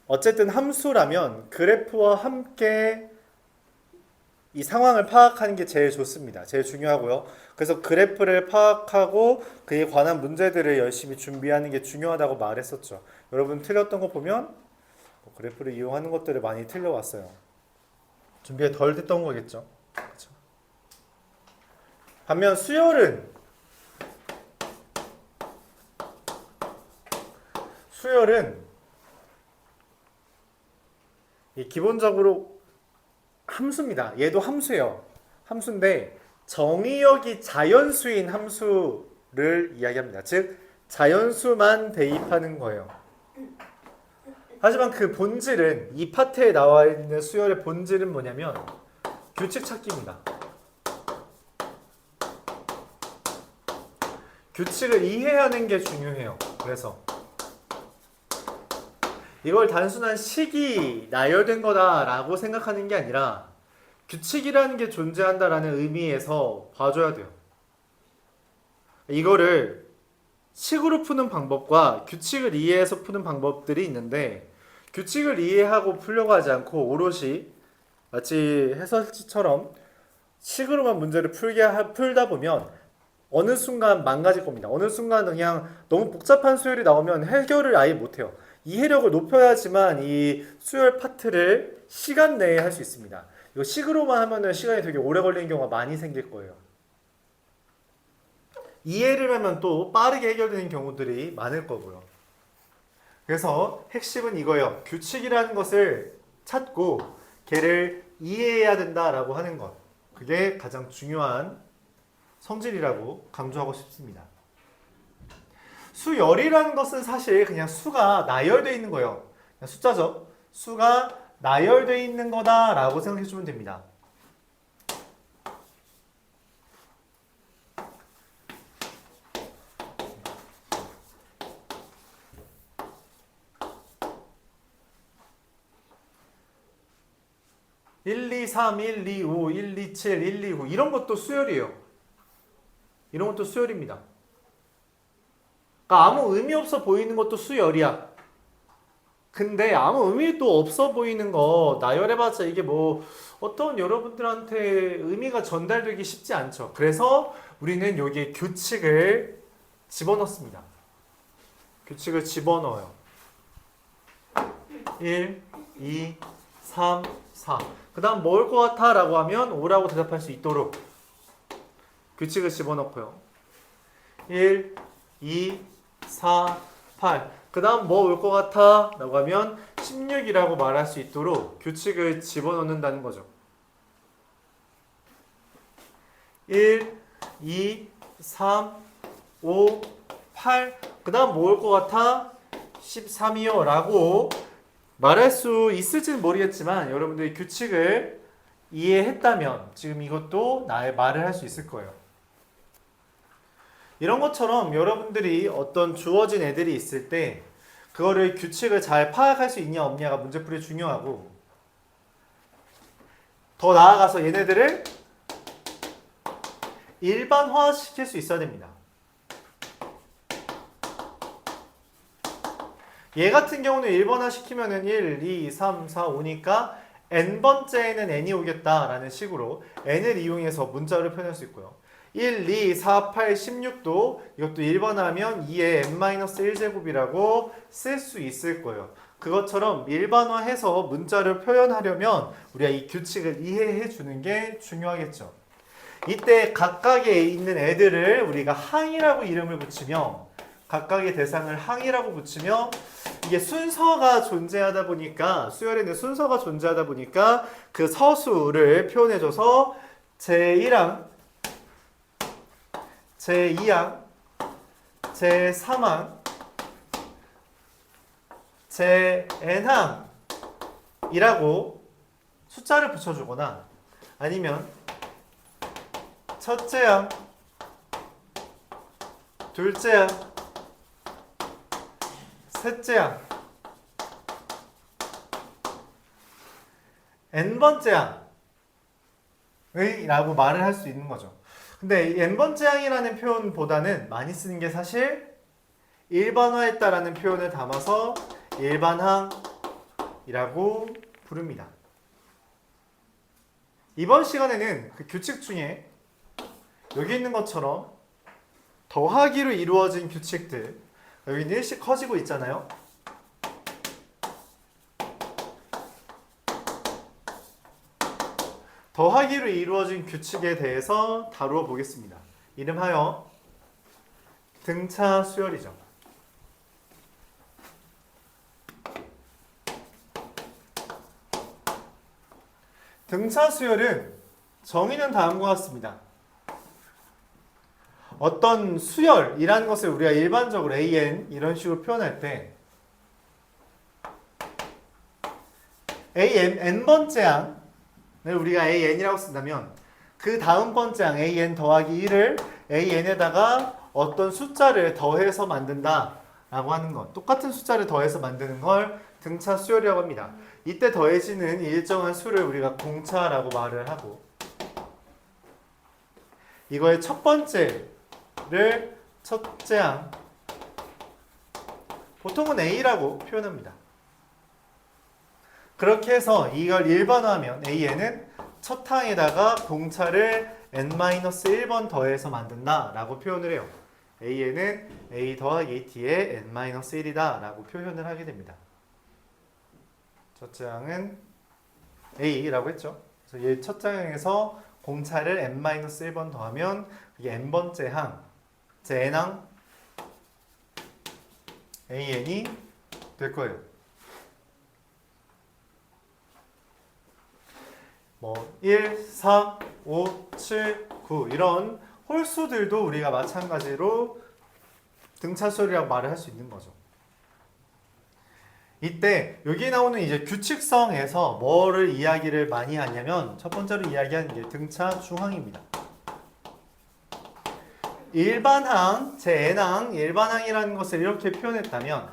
어쨌든 함수라면 그래프와 함께 이 상황을 파악하는 게 제일 좋습니다. 제일 중요하고요. 그래서 그래프를 파악하고 그에 관한 문제들을 열심히 준비하는 게 중요하다고 말했었죠. 여러분 틀렸던 거 보면 그래프를 이용하는 것들을 많이 틀려왔어요. 준비가 덜 됐던 거겠죠. 그렇죠? 반면 수열은 이 기본적으로 함수입니다. 얘도 함수예요. 함수인데 정의역이 자연수인 함수를 이야기합니다. 즉 자연수만 대입하는 거예요. 하지만 그 본질은 이 파트에 나와 있는 수열의 본질은 뭐냐면 규칙 찾기입니다. 규칙을 이해하는 게 중요해요. 그래서 이걸 단순한 식이 나열된 거다라고 생각하는 게 아니라 규칙이라는 게 존재한다라는 의미에서 봐줘야 돼요. 이거를 식으로 푸는 방법과 규칙을 이해해서 푸는 방법들이 있는데 규칙을 이해하고 풀려고 하지 않고 오롯이 마치 해설지처럼 식으로만 문제를 풀다 보면 어느 순간 망가질 겁니다. 어느 순간 그냥 너무 복잡한 수열이 나오면 해결을 아예 못해요. 이해력을 높여야지만 이 수열 파트를 시간 내에 할 수 있습니다. 이거 식으로만 하면은 시간이 되게 오래 걸리는 경우가 많이 생길 거예요. 이해를 하면 또 빠르게 해결되는 경우들이 많을 거고요. 그래서 핵심은 이거예요. 규칙이라는 것을 찾고 걔를 이해해야 된다라고 하는 것. 그게 가장 중요한 성질이라고 강조하고 싶습니다. 수열이라는 것은 사실 그냥 수가 나열되어 있는 거예요. 그냥 숫자죠. 수가 나열되어 있는 거다라고 생각해 주면 됩니다. (1, 2, 3, 1, 2, 5, 1, 2, 7, 1, 2, 9) 이런 것도 수열이에요. 이런 것도 수열입니다. 그러니까 아무 의미 없어 보이는 것도 수열이야. 근데 아무 의미도 없어 보이는 거 나열해봤자 이게 뭐 어떤 여러분들한테 의미가 전달되기 쉽지 않죠. 그래서 우리는 여기에 규칙을 집어넣습니다. 규칙을 집어넣어요. 1, 2, 3, 4. 그 다음 뭐 올 것 같아? 라고 하면 5라고 대답할 수 있도록 규칙을 집어넣고요. 1, 2, 4, 8. 그 다음 뭐 올 것 같아? 라고 하면 16이라고 말할 수 있도록 규칙을 집어넣는다는 거죠. 1, 2, 3, 5, 8. 그 다음 뭐 올 것 같아? 13이요. 라고 말할 수 있을지는 모르겠지만 여러분들이 규칙을 이해했다면 지금 이것도 나의 말을 할 수 있을 거예요. 이런 것처럼 여러분들이 어떤 주어진 애들이 있을 때 그거를 규칙을 잘 파악할 수 있냐 없냐가 문제풀이 중요하고 더 나아가서 얘네들을 일반화시킬 수 있어야 됩니다. 얘 같은 경우는 일반화시키면은 1, 2, 3, 4, 5니까 n번째에는 n이 오겠다라는 식으로 n을 이용해서 문자를 표현할 수 있고요. 1, 2, 4, 8, 16도 이것도 일반화하면 2의 n-1제곱이라고 쓸 수 있을 거예요. 그것처럼 일반화해서 문자를 표현하려면 우리가 이 규칙을 이해해 주는 게 중요하겠죠. 이때 각각에 있는 애들을 우리가 항이라고 이름을 붙이며 각각의 대상을 항이라고 붙이며 이게 순서가 존재하다 보니까 수열에는 순서가 존재하다 보니까 그 서수를 표현해줘서 제1항 제2항, 제3항, 제-n항이라고 숫자를 붙여주거나 아니면 첫째 항, 둘째 항, 셋째 항, n번째 항의 라고 말을 할 수 있는 거죠. 근데 이 n번째 항이라는 표현보다는 많이 쓰는 게 사실 일반화했다라는 표현을 담아서 일반항, 수열이라고 부릅니다. 이번 시간에는 그 규칙 중에 여기 있는 것처럼 더하기로 이루어진 규칙들, 여기는 일씩 커지고 있잖아요. 더하기로 이루어진 규칙에 대해서 다루어 보겠습니다. 이름하여 등차 수열이죠. 등차 수열은 정의는 다음과 같습니다. 어떤 수열이라는 것을 우리가 일반적으로 an 이런 식으로 표현할 때 n번째 항을 우리가 an이라고 쓴다면 그 다음 번째 항 an 더하기 1을 an에다가 어떤 숫자를 더해서 만든다 라고 하는 것, 똑같은 숫자를 더해서 만드는 걸 등차 수열이라고 합니다. 이때 더해지는 일정한 수를 우리가 공차라고 말을 하고, 이거의 첫 번째를 첫째 항, 보통은 a라고 표현합니다. 그렇게 해서 이걸 일반화하면 an은 첫 항에다가 공차를 n-1번 더해서 만든다 라고 표현을 해요. an은 a 더하기 at의 n-1이다 라고 표현을 하게 됩니다. 첫째 항은 a라고 했죠. 그래서 이 첫째 항에서 공차를 n-1번 더하면 이게 n번째 항, 제 n항 an이 될 거예요. 뭐 1, 4, 5, 7, 9 이런 홀수들도 우리가 마찬가지로 등차수열이라고 말을 할 수 있는 거죠. 이때 여기 나오는 이제 규칙성에서 뭐를 이야기를 많이 하냐면 첫 번째로 이야기하는 게 등차 중항입니다. 일반항, 제 n항, 일반항이라는 것을 이렇게 표현했다면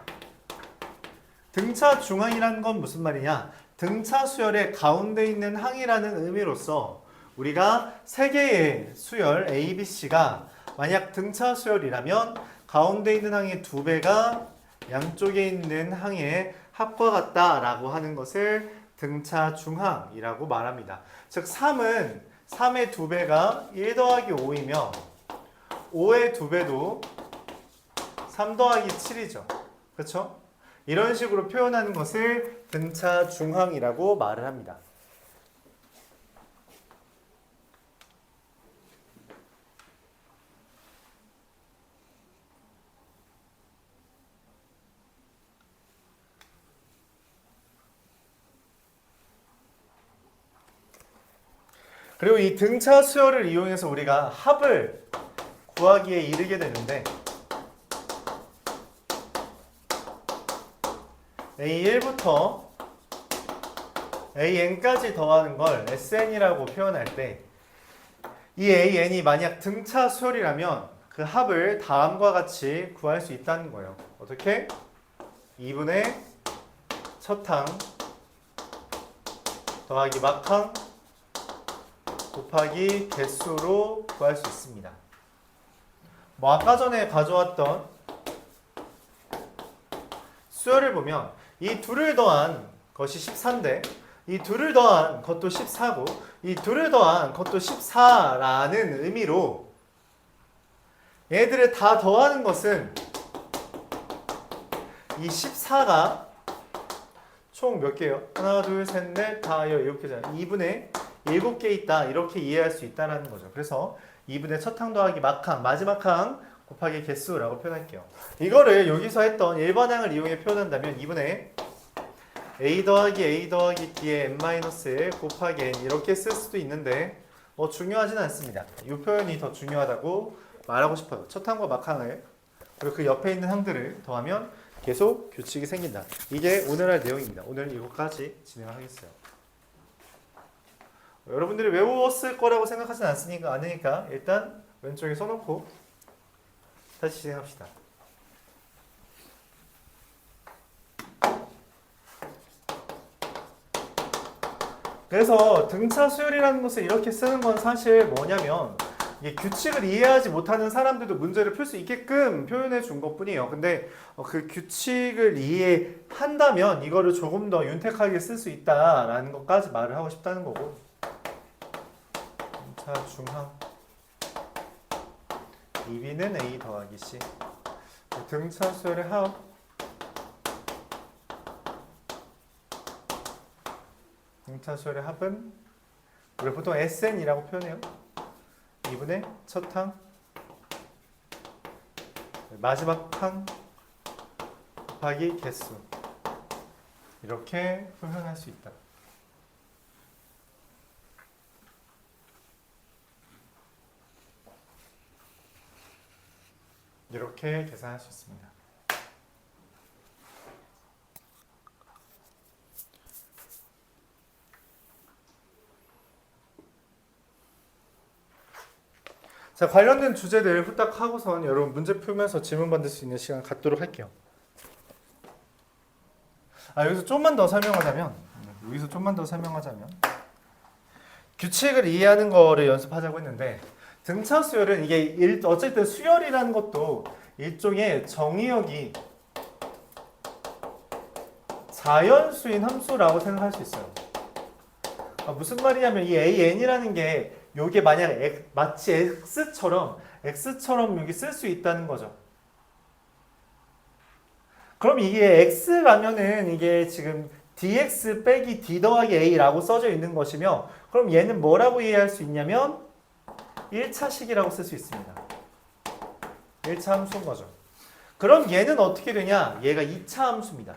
등차 중항이라는 건 무슨 말이냐? 등차 수열의 가운데 있는 항이라는 의미로서 우리가 세 개의 수열 A, B, C가 만약 등차 수열이라면 가운데 있는 항의 2배가 양쪽에 있는 항의 합과 같다라고 하는 것을 등차 중항이라고 말합니다. 즉 3은 3의 2배가 1 더하기 5이며 5의 2배도 3 더하기 7이죠. 그렇죠? 이런 식으로 표현하는 것을 등차 중항이라고 말을 합니다. 그리고 이 등차 수열을 이용해서 우리가 합을 구하기에 이르게 되는데 A1부터 AN까지 더하는 걸 SN이라고 표현할 때 이 AN이 만약 등차 수열이라면 그 합을 다음과 같이 구할 수 있다는 거예요. 어떻게? 2분의 첫 항 더하기 막항 곱하기 개수로 구할 수 있습니다. 뭐 아까 전에 가져왔던 수열을 보면 이 둘을 더한 것이 14인데 이 둘을 더한 것도 14고 이 둘을 더한 것도 14라는 의미로 얘들을 다 더하는 것은 이 14가 총 몇 개요? 하나, 둘, 셋, 넷, 다, 이렇게 2분의 7개 있다 이렇게 이해할 수 있다는 거죠. 그래서 2분의 첫 항 더하기 막항, 마지막 항 곱하기 개수라고 표현할게요. 이거를 여기서 했던 일반항을 이용해 표현한다면 2분의 a 더하기 d의 n-1 곱하기 n 이렇게 쓸 수도 있는데 뭐 중요하진 않습니다. 이 표현이 더 중요하다고 말하고 싶어요. 첫 항과 막항을 그리고 그 옆에 있는 항들을 더하면 계속 규칙이 생긴다. 이게 오늘 할 내용입니다. 오늘 이거까지 진행하겠어요. 여러분들이 외웠을 거라고 생각하진 않으니까 일단 왼쪽에 써놓고 다시 진행합시다. 그래서 등차 수열이라는 것을 이렇게 쓰는 건 사실 뭐냐면 이게 규칙을 이해하지 못하는 사람들도 문제를 풀 수 있게끔 표현해 준 것뿐이에요. 근데 그 규칙을 이해한다면 이거를 조금 더 윤택하게 쓸 수 있다라는 것까지 말을 하고 싶다는 거고. 자, 중항 EB는 A 더하기 C. 등차 수열의 합 등차 수열의 합은 우리 보통 SN이라고 표현해요. 2분의 첫 항 마지막 항 곱하기 개수 이렇게 표현할 수 있다. 이렇게 계산할 수 있습니다. 자, 관련된 주제들 후딱 하고선 여러분 문제 풀면서 질문 받을 수 있는 시간 갖도록 할게요. 여기서 좀만 더 설명하자면 규칙을 이해하는 거를 연습하자고 했는데 등차 수열은 이게 어쨌든 수열이라는 것도 일종의 정의역이 자연수인 함수라고 생각할 수 있어요. 무슨 말이냐면 이 AN이라는 게 요게 만약 마치 X처럼 여기 쓸 수 있다는 거죠. 그럼 이게 X라면은 이게 지금 dx 빼기 d 더하기 a라고 써져 있는 것이며 그럼 얘는 뭐라고 이해할 수 있냐면 1차식이라고 쓸 수 있습니다. 1차 함수인 거죠. 그럼 얘는 어떻게 되냐? 얘가 2차 함수입니다.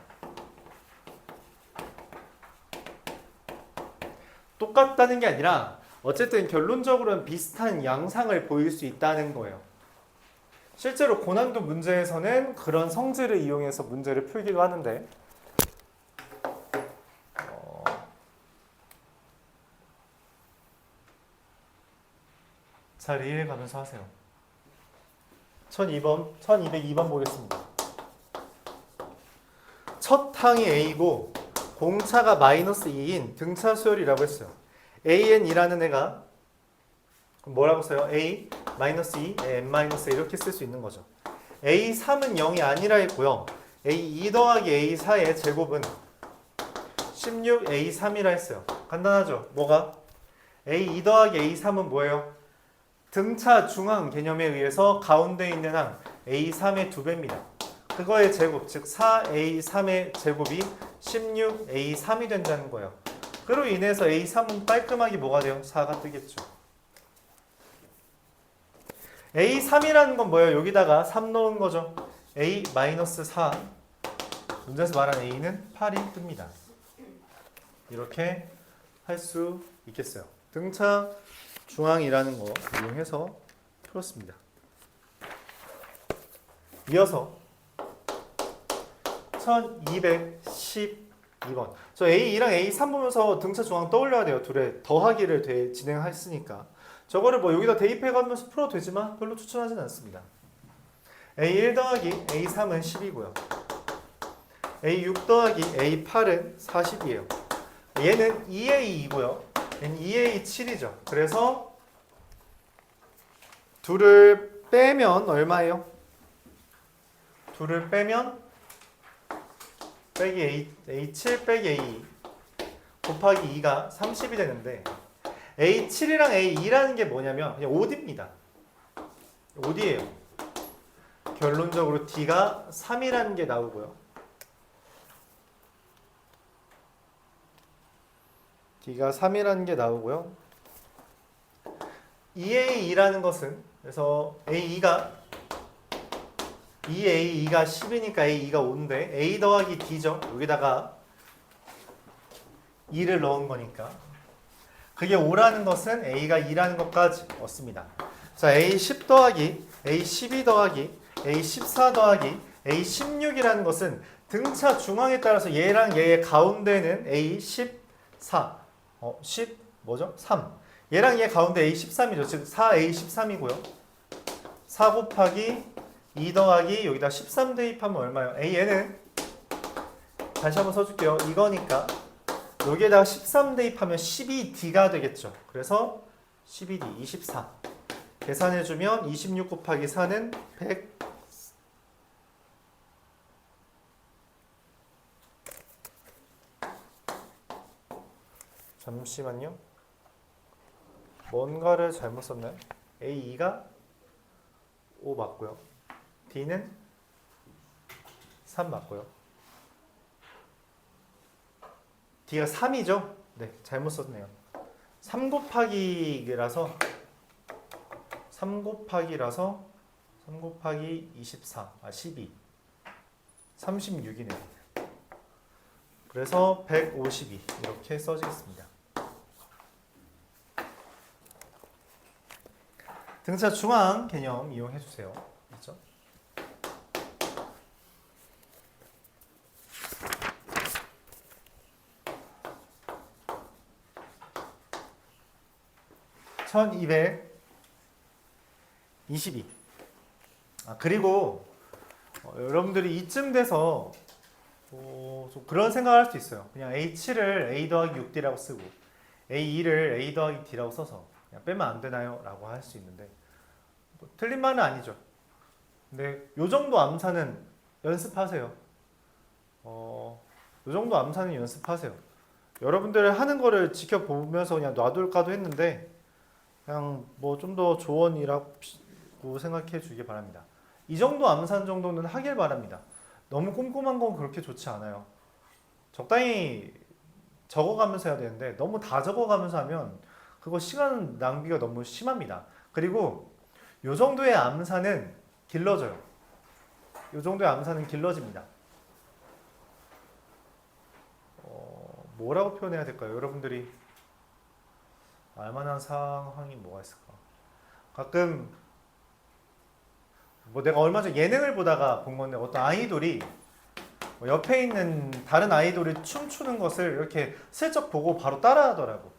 똑같다는 게 아니라 어쨌든 결론적으로는 비슷한 양상을 보일 수 있다는 거예요. 실제로 고난도 문제에서는 그런 성질을 이용해서 문제를 풀기도 하는데 잘 이해해 가면서 하세요. 1202번 보겠습니다. 첫 항이 A고 공차가 마이너스 2인 등차 수열이라고 했어요. AN이라는 애가 뭐라고 써요? A 마이너스 2, N 마이너스 이렇게 쓸 수 있는 거죠. A3은 0이 아니라 했고요. A2 더하기 A4의 제곱은 16A3이라 했어요. 간단하죠? 뭐가? A2 더하기 A3은 뭐예요? 등차 중항 개념에 의해서 가운데 있는 항 A3의 2배입니다. 그거의 제곱, 즉 4A3의 제곱이 16A3이 된다는 거예요. 그로 인해서 A3은 깔끔하게 뭐가 돼요? 4가 뜨겠죠. A3이라는 건 뭐예요? 여기다가 3 넣은 거죠. A-4 문제에서 말한 A는 8이 뜹니다. 이렇게 할 수 있겠어요. 등차 중앙이라는 거 이용해서 풀었습니다. 이어서 1212번. 저 A2랑 A3 보면서 등차 중앙 떠올려야 돼요. 둘의 더하기를 진행했으니까. 저거를 뭐 여기다 대입해가면서 풀어도 되지만 별로 추천하지는 않습니다. A1 더하기 A3은 10이고요. A6 더하기 A8은 40이에요. 얘는 2A2고요. 얘는 2A7이죠. 그래서 둘을 빼면 얼마예요? 둘을 빼면 빼기 A7 빼기 A2 곱하기 2가 30이 되는데 A7이랑 A2라는 게 뭐냐면 그냥 OD입니다. OD예요. 결론적으로 D가 3이라는 게 나오고요. D가 3이라는 게 나오고요. 2A2라는 것은 그래서 A2가 10이니까 A2가 5인데 A 더하기 D죠. 여기다가 2를 넣은 거니까 그게 5라는 것은 A가 2라는 것까지 얻습니다. 자, A10 더하기 A12 더하기 A14 더하기 A16이라는 것은 등차 중앙에 따라서 얘랑 얘의 가운데는 A14 뭐죠? 3 얘랑 얘 가운데 A13이죠. 즉 4A13이고요. 4 곱하기 2 더하기 여기다 13 대입하면 얼마예요? 얘는 다시 한번 써줄게요. 이거니까 여기에다가 13 대입하면 12D가 되겠죠. 그래서 12D 24 계산해주면 26 곱하기 4는 100. 잠시만요. 뭔가를 잘못 썼나요? A2가 5 맞고요. D는 3 맞고요. D가 3이죠? 네, 잘못 썼네요. 3 곱하기라서 3 곱하기 24, 12, 36이네요. 그래서 152 이렇게 써지겠습니다. 등차 중앙 개념 이용해 주세요. 그렇죠? (1222) 그리고 여러분들이 이쯤 돼서 좀 그런 생각을 할 수 있어요. 그냥 A7을 A 더하기 6D라고 쓰고 A2를 A 더하기 D라고 써서 그냥 빼면 안 되나요? 라고 할 수 있는데 뭐 틀린 말은 아니죠. 근데 요 정도 암산은 연습하세요. 요 정도 암산은 연습하세요. 여러분들 하는 거를 지켜보면서 그냥 놔둘까도 했는데 그냥 뭐 좀 더 조언이라고 생각해 주기 바랍니다. 이 정도 암산 정도는 하길 바랍니다. 너무 꼼꼼한 건 그렇게 좋지 않아요. 적당히 적어가면서 해야 되는데 너무 다 적어가면서 하면 그거 시간 낭비가 너무 심합니다. 그리고 요 정도의 암산은 길러져요. 요 정도의 암산은 길러집니다. 뭐라고 표현해야 될까요? 여러분들이 알만한 상황이 뭐가 있을까? 가끔 뭐 내가 얼마 전에 예능을 보다가 본 건데 어떤 아이돌이 옆에 있는 다른 아이돌이 춤추는 것을 이렇게 슬쩍 보고 바로 따라하더라고.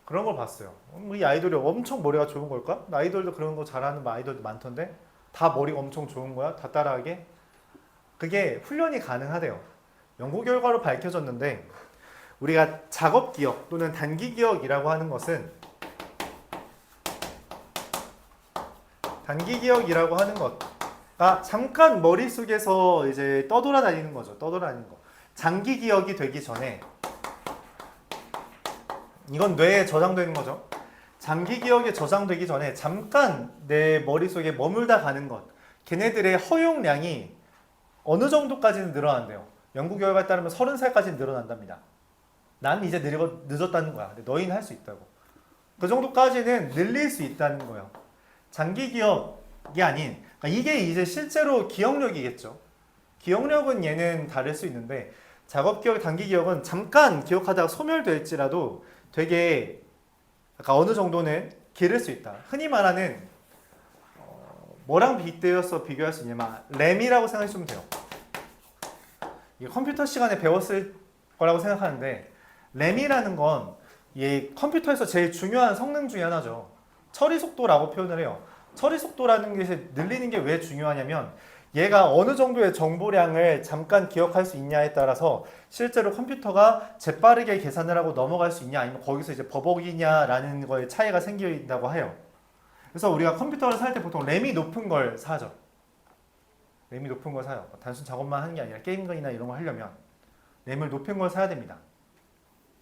그런 걸 봤어요. 이 아이돌이 엄청 머리가 좋은 걸까? 아이돌도 그런 거 잘하는 아이돌도 많던데 다 머리가 엄청 좋은 거야? 다 따라하게? 그게 훈련이 가능하대요. 연구 결과로 밝혀졌는데 우리가 작업 기억 또는 단기 기억이라고 하는 것은 단기 기억이라고 하는 것가 잠깐 머릿속에서 이제 떠돌아다니는 거죠. 떠돌아다니는 거. 장기 기억이 되기 전에 이건 뇌에 저장되는 거죠. 장기 기억에 저장되기 전에 잠깐 내 머릿속에 머물다 가는 것. 걔네들의 허용량이 어느 정도까지는 늘어난대요. 연구 결과에 따르면 30살까지는 늘어난답니다. 난 이제 늦었다는 거야. 근데 너희는 할 수 있다고. 그 정도까지는 늘릴 수 있다는 거예요. 장기 기억이 아닌, 그러니까 이게 이제 실제로 기억력이겠죠. 기억력은 얘는 다를 수 있는데 작업 기억, 단기 기억은 잠깐 기억하다가 소멸될지라도 되게 약간 어느 정도는 기를 수 있다. 흔히 말하는 뭐랑 빗대어서 비교할 수 있냐면 램이라고 생각하시면 돼요. 이게 컴퓨터 시간에 배웠을 거라고 생각하는데 램이라는 건 이 컴퓨터에서 제일 중요한 성능 중에 하나죠. 처리 속도라고 표현을 해요. 처리 속도라는 게 늘리는 게 왜 중요하냐면 얘가 어느 정도의 정보량을 잠깐 기억할 수 있냐에 따라서 실제로 컴퓨터가 재빠르게 계산을 하고 넘어갈 수 있냐 아니면 거기서 이제 버벅이냐라는 거에 차이가 생긴다고 해요. 그래서 우리가 컴퓨터를 살 때 보통 램이 높은 걸 사죠. 램이 높은 걸 사요. 단순 작업만 하는 게 아니라 게임이나 이런 거 하려면 램을 높은 걸 사야 됩니다.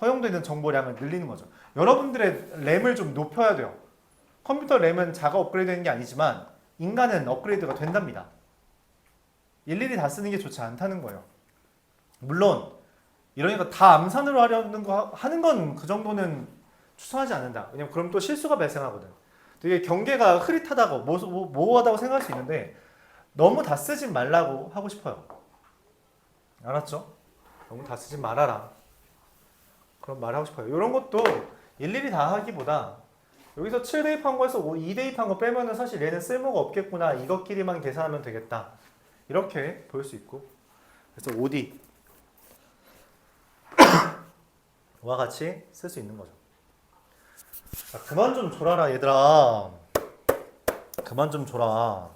허용되는 정보량을 늘리는 거죠. 여러분들의 램을 좀 높여야 돼요. 컴퓨터 램은 자가 업그레이드 되는 게 아니지만 인간은 업그레이드가 된답니다. 일일이 다 쓰는 게 좋지 않다는 거예요. 물론 이러니까 다 암산으로 하는 건 그 정도는 추천하지 않는다. 왜냐면 그럼 또 실수가 발생하거든. 되게 경계가 흐릿하다고 모호하다고 생각할 수 있는데 너무 다 쓰지 말라고 하고 싶어요. 알았죠? 너무 다 쓰지 말아라. 그런 말 하고 싶어요. 이런 것도 일일이 다 하기보다 여기서 7 대입한 거에서 2 대입한 거 빼면은 사실 얘는 쓸모가 없겠구나. 이것끼리만 계산하면 되겠다. 이렇게 볼 수 있고. 그래서 5D 와 같이 쓸 수 있는 거죠. 자, 그만 좀 졸아라 얘들아. 그만 좀 졸아.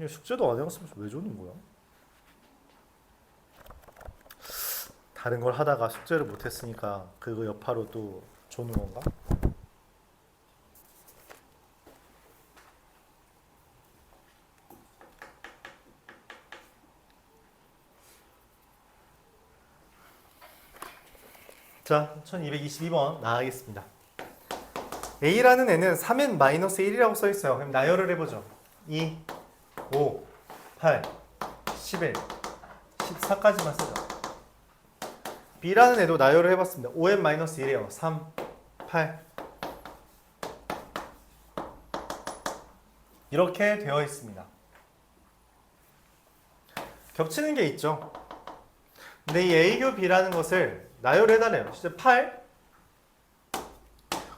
숙제도 안 해왔으면 왜 조는 거야? 다른 걸 하다가 숙제를 못했으니까 그거 여파로 또 조는 건가? 자, 1222번 나가겠습니다. A라는 애는 3n-1이라고 써있어요. 그럼 나열을 해보죠. 2, 5, 8, 11, 14까지만 쓰죠. B라는 애도 나열을 해봤습니다. 5n-1이에요. 3, 8 이렇게 되어 있습니다. 겹치는 게 있죠. 근데 이 A교 B라는 것을 나열해달래요. 진짜 8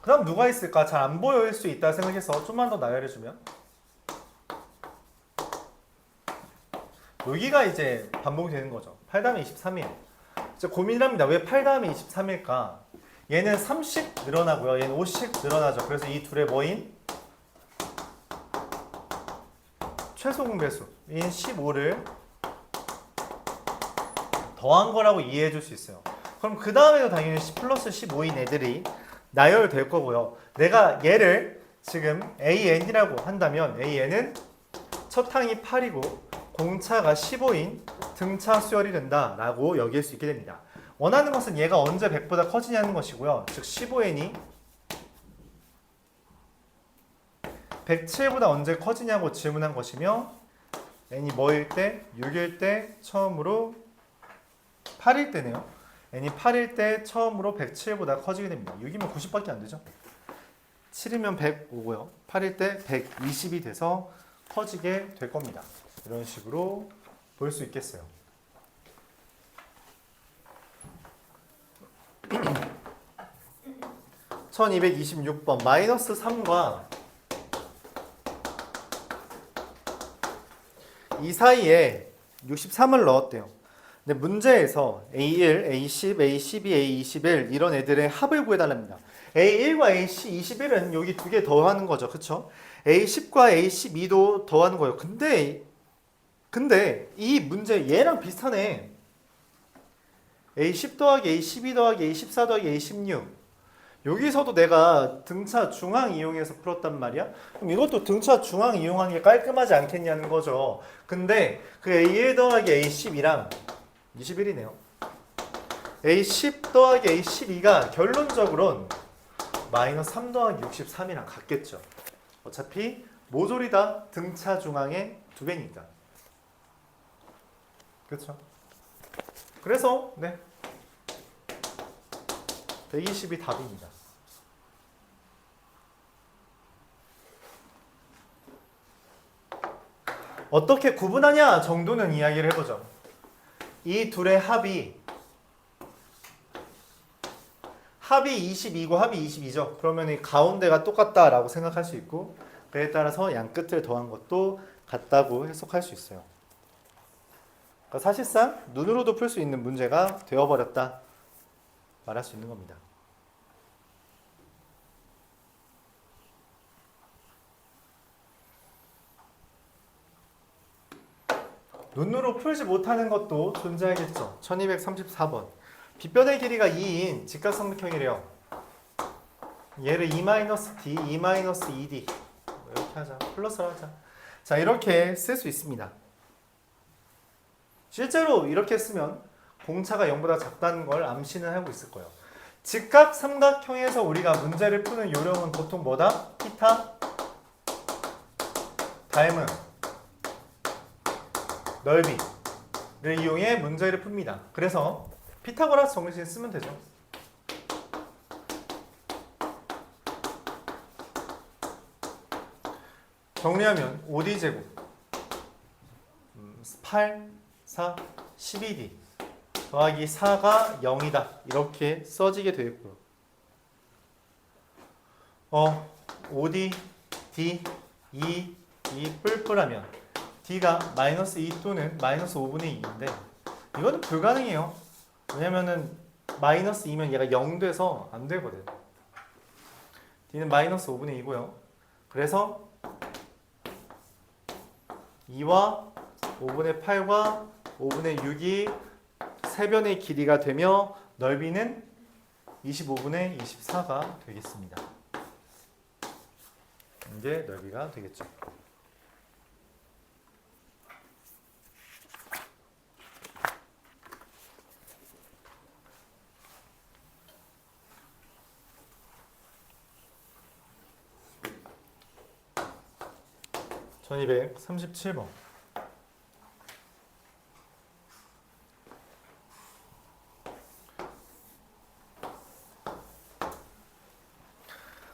그 다음 누가 있을까? 잘 안 보일 수 있다 생각해서 좀만 더 나열해주면 여기가 이제 반복이 되는 거죠. 8 다음에 23이에요. 이제 고민을 합니다. 왜 8 다음에 23일까? 얘는 3씩 늘어나고요. 얘는 5씩 늘어나죠. 그래서 이 둘의 뭐인? 최소 공배수인 15를 더한 거라고 이해해 줄 수 있어요. 그럼 그 다음에도 당연히 10 플러스 15인 애들이 나열될 거고요. 내가 얘를 지금 AN이라고 한다면 AN은 첫 항이 8이고 공차가 15인 등차 수열이 된다라고 여길 수 있게 됩니다. 원하는 것은 얘가 언제 100보다 커지냐는 것이고요. 즉 15n이 107보다 언제 커지냐고 질문한 것이며 n이 뭐일 때? 6일 때 처음으로 8일 때네요. n이 8일 때 처음으로 107보다 커지게 됩니다. 6이면 90밖에 안 되죠. 7이면 105고요. 8일 때 120이 돼서 커지게 될 겁니다. 이런 식으로 볼 수 있겠어요. (1226번) 마이너스 3과 이 사이에 63을 넣었대요. 근데 문제에서 A1, A10, A12, A21 이런 애들의 합을 구해달랍니다. A1과 A21은 여기 두 개 더하는 거죠. 그쵸? A10과 A12도 더하는 거예요. 근데 이 문제 얘랑 비슷하네. A10 더하기 A12 더하기 A14 더하기 A16 여기서도 내가 등차 중앙 이용해서 풀었단 말이야. 그럼 이것도 등차 중앙 이용하는 게 깔끔하지 않겠냐는 거죠. 근데 그 A1 더하기 A12랑 21이네요. A10 더하기 A12가 결론적으로는 마이너스 3 더하기 63이랑 같겠죠. 어차피 모조리 다 등차 중앙의 2배니까. 그렇죠? 그래서 네 120이 답입니다. 어떻게 구분하냐 정도는 이야기를 해보죠. 이 둘의 합이 22고 합이 22죠. 그러면 이 가운데가 똑같다라고 생각할 수 있고 그에 따라서 양 끝을 더한 것도 같다고 해석할 수 있어요. 그러니까 사실상 눈으로도 풀 수 있는 문제가 되어버렸다 말할 수 있는 겁니다. 눈으로 풀지 못하는 것도 존재하겠죠. 1234번 빗변의 길이가 2인 직각삼각형이래요. 얘를 2-d, 2-2d 이렇게 하자. 플러스로 하자. 자, 이렇게 쓸 수 있습니다. 실제로 이렇게 쓰면 공차가 0보다 작다는 걸 암시는 하고 있을 거예요. 직각삼각형에서 우리가 문제를 푸는 요령은 보통 뭐다? 피타, 닮음, 넓이를 이용해 문제를 풉니다. 그래서 피타고라스 정리식 쓰면 되죠. 정리하면 5d제곱 8, 4, 12d 더하기 4가 0이다. 이렇게 써지게 되겠고요. 5d, d, 2, 2 뿔뿔하면 d가 마이너스 2 또는 마이너스 5분의 2인데 이거는 불가능해요. 왜냐면은 마이너스 2면 얘가 0 돼서 안 되거든. d는 마이너스 5분의 2고요. 그래서 2와 5분의 8과 5분의 6이 세변의 길이가 되며 넓이는 25분의 24가 되겠습니다. 이게 넓이가 되겠죠. (1237번)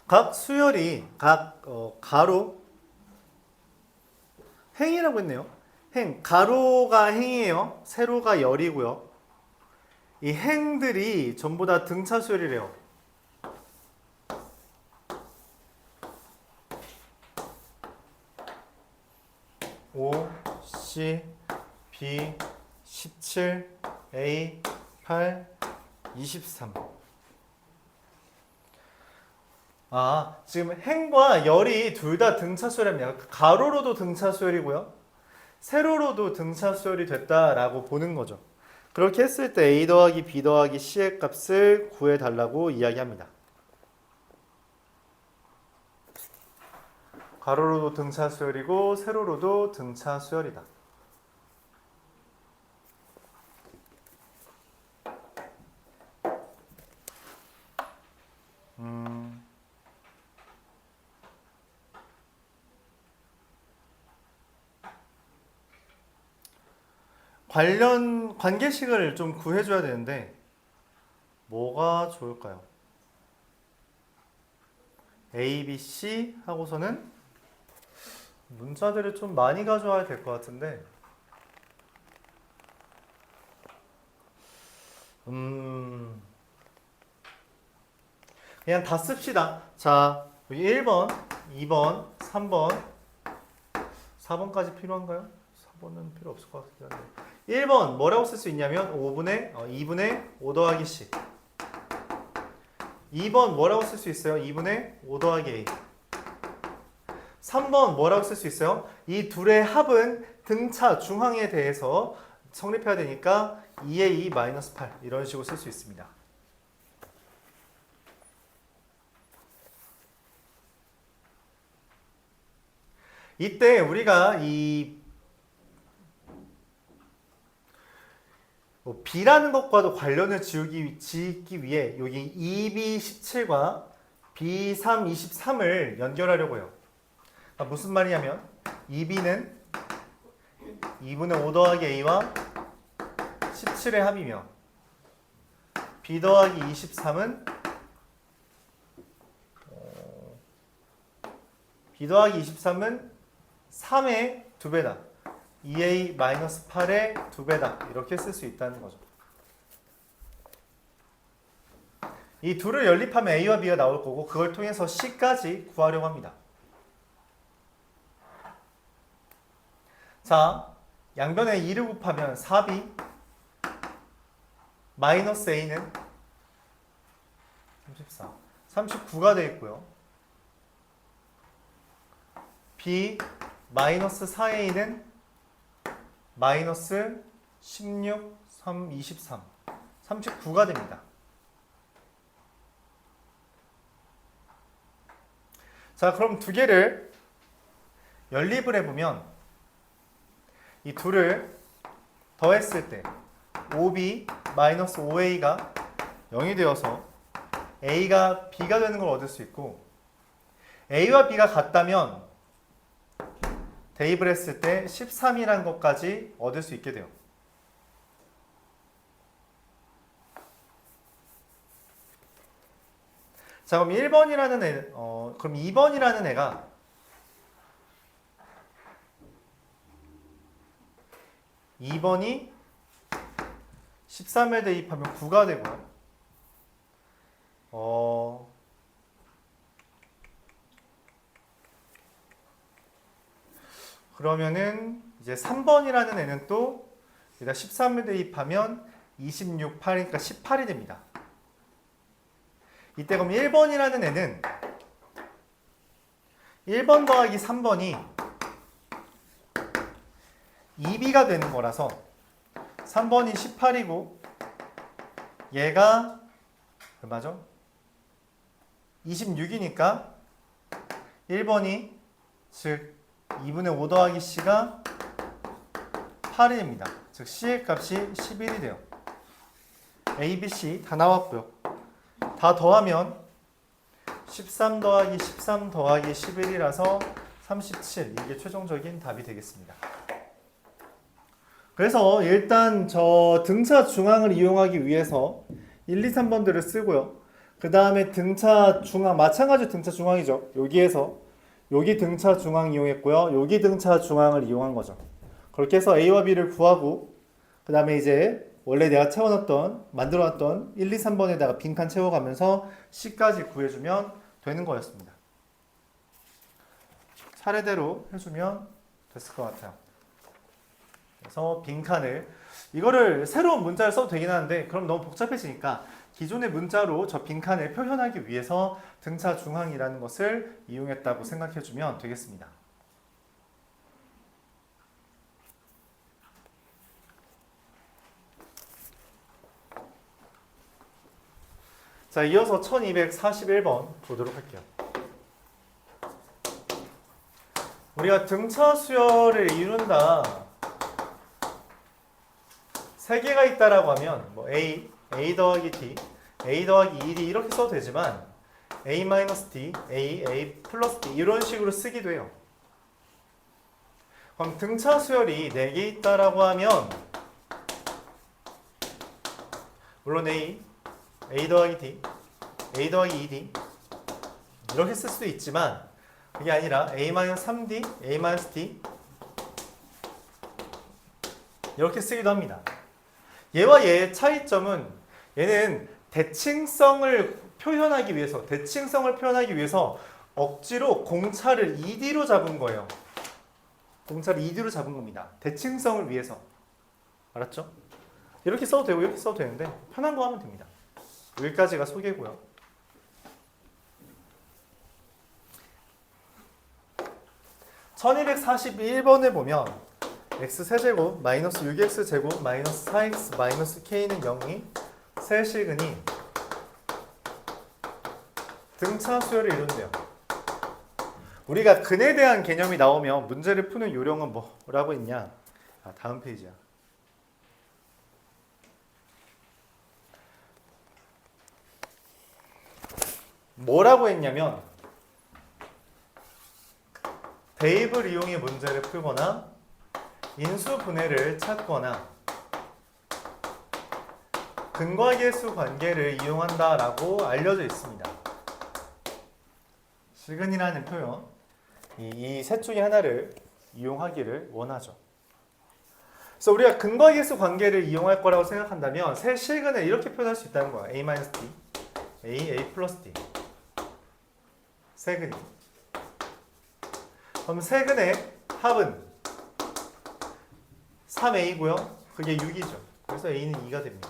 각 수열이 각 가로 행이라고 했네요. 행 가로가 행이에요. 세로가 열이고요. 이 행들이 전부 다 등차 수열이래요. O, C, B, 17, A, 8, 23. 지금 행과 열이 둘 다 등차 수열입니다. 가로로도 등차 수열이고요. 세로로도 등차 수열이 됐다라고 보는 거죠. 그렇게 했을 때 A 더하기 B 더하기 C의 값을 구해달라고 이야기합니다. 가로로도 등차 수열이고 세로로도 등차 수열이다. 관련 관계식을 좀 구해줘야 되는데 뭐가 좋을까요? A, B, C 하고서는 문자들을 좀 많이 가져와야 될 것 같은데 그냥 다 씁시다. 자, 여기 1번, 2번, 3번, 4번까지 필요한가요? 4번은 필요 없을 것 같긴 한데 1번 뭐라고 쓸 수 있냐면 2분의 5 더하기 C. 2번 뭐라고 쓸 수 있어요? 2분의 5 더하기 A. 3번 뭐라고 쓸 수 있어요? 이 둘의 합은 등차 중항에 대해서 성립해야 되니까 2A 8 이런 식으로 쓸 수 있습니다. 이때 우리가 이 B라는 것과도 관련을 짓기 위해 여기 2B17과 B323을 연결하려고 해요. 무슨 말이냐면 2B는 2분의 5 더하기 A와 17의 합이며 B 더하기 23은 B 더하기 23은 3의 2배다. 2A-8의 2배다. 이렇게 쓸 수 있다는 거죠. 이 둘을 연립하면 A와 B가 나올 거고 그걸 통해서 C까지 구하려고 합니다. 자, 양변에 2를 곱하면 4B 마이너스 A는 34, 39가 되겠고요. B 마이너스 4A는 마이너스 16, 3, 23, 39가 됩니다. 자, 그럼 두 개를 연립을 해보면 이 둘을 더했을 때 5b 마이너스 5a가 0이 되어서 a가 b가 되는 걸 얻을 수 있고 a와 b가 같다면 대입을 했을 때 13이라는 것까지 얻을 수 있게 돼요. 자, 그럼 1번이라는 그럼 2번이라는 애가 2번이 13에 대입하면 9가 되고요. 그러면은 이제 3번이라는 애는 또 여기다 13을 대입하면 26, 8이니까 18이 됩니다. 이때 그럼 1번이라는 애는 1번 더하기 3번이 2b가 되는 거라서 3번이 18이고 얘가 얼마죠? 26이니까 1번이 즉 2분의 5 더하기 C가 8입니다. 즉 C의 값이 11이 돼요. A, B, C 다 나왔고요. 다 더하면 13 더하기 13 더하기 11이라서 37. 이게 최종적인 답이 되겠습니다. 그래서 일단 저 등차 중앙을 이용하기 위해서 1, 2, 3번들을 쓰고요. 그 다음에 등차 중앙, 마찬가지로 등차 중앙이죠. 여기에서 여기 등차 중앙 이용했고요. 여기 등차 중앙을 이용한 거죠. 그렇게 해서 A와 B를 구하고 그 다음에 이제 원래 내가 채워놨던 만들어놨던 1, 2, 3번에다가 빈칸 채워가면서 C까지 구해주면 되는 거였습니다. 차례대로 해주면 됐을 것 같아요. 그래서 빈칸을 이거를 새로운 문자를 써도 되긴 하는데 그럼 너무 복잡해지니까 기존의 문자로 저 빈칸을 표현하기 위해서 등차 중앙이라는 것을 이용했다고 생각해주면 되겠습니다. 자, 이어서 1241번 보도록 할게요. 우리가 등차 수열을 이룬다. 세 개가 있다라고 하면 뭐 A 더하기 D, A 더하기 2D 이렇게 써도 되지만 A-D, A 플러스 D 이런 식으로 쓰기도 해요. 그럼 등차 수열이 4개 있다라고 하면 물론 A 더하기 D, A 더하기 2D 이렇게 쓸 수도 있지만 그게 아니라 A-3D, A-D 이렇게 쓰기도 합니다. 얘와 얘의 차이점은 얘는 대칭성을 표현하기 위해서 억지로 공차를 2D로 잡은 거예요. 공차를 2D로 잡은 겁니다. 대칭성을 위해서. 알았죠? 이렇게 써도 되고 이렇게 써도 되는데 편한 거 하면 됩니다. 여기까지가 소개고요. (1241번에) 보면 x세제곱 마이너스 6x제곱 마이너스 4x 마이너스 k는 0이 세실근이 등차 수열을 이룬대요. 우리가 근에 대한 개념이 나오면 문제를 푸는 요령은 뭐라고 했냐? 다음 페이지야. 뭐라고 했냐면 대입을 이용해 문제를 풀거나 인수분해를 찾거나 근과계수 관계를 이용한다라고 알려져 있습니다. 실근이라는 표현, 이 셋 중에 하나를 이용하기를 원하죠. 그래서 우리가 근과계수 관계를 이용할 거라고 생각한다면 세 실근을 이렇게 표현할 수 있다는 거야. A-D, A 플러스 D 세근이. 그럼 세근의 합은 3A고요. 그게 6이죠. 그래서 A는 2가 됩니다.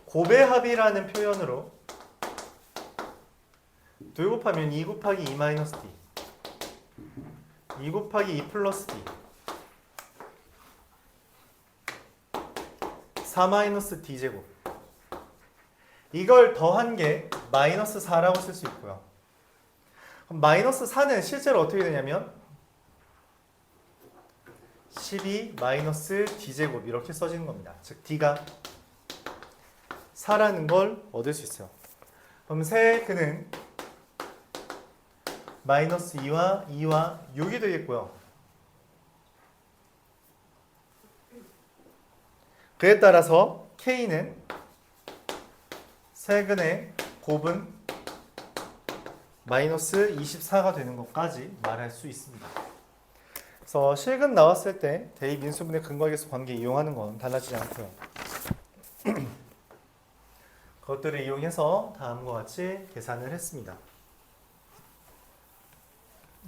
고배합이라는 표현으로 2 곱하면 2 곱하기 2 마이너스 D 2 곱하기 2 플러스 D 4 마이너스 D제곱 이걸 더한 게 마이너스 4라고 쓸 수 있고요. 그럼 마이너스 4는 실제로 어떻게 되냐면 12 마이너스 D제곱 이렇게 써지는 겁니다. 즉 D가 4라는 걸 얻을 수 있어요. 그럼 세근은 마이너스 2와 6이 되겠고요. 그에 따라서 K는 세근의 곱은 마이너스 24가 되는 것까지 말할 수 있습니다. 그래서 실근 나왔을 때 대입 인수분해 근과계수 관계 이용하는 건 달라지지 않고요. 그것들을 이용해서 다음과 같이 계산을 했습니다.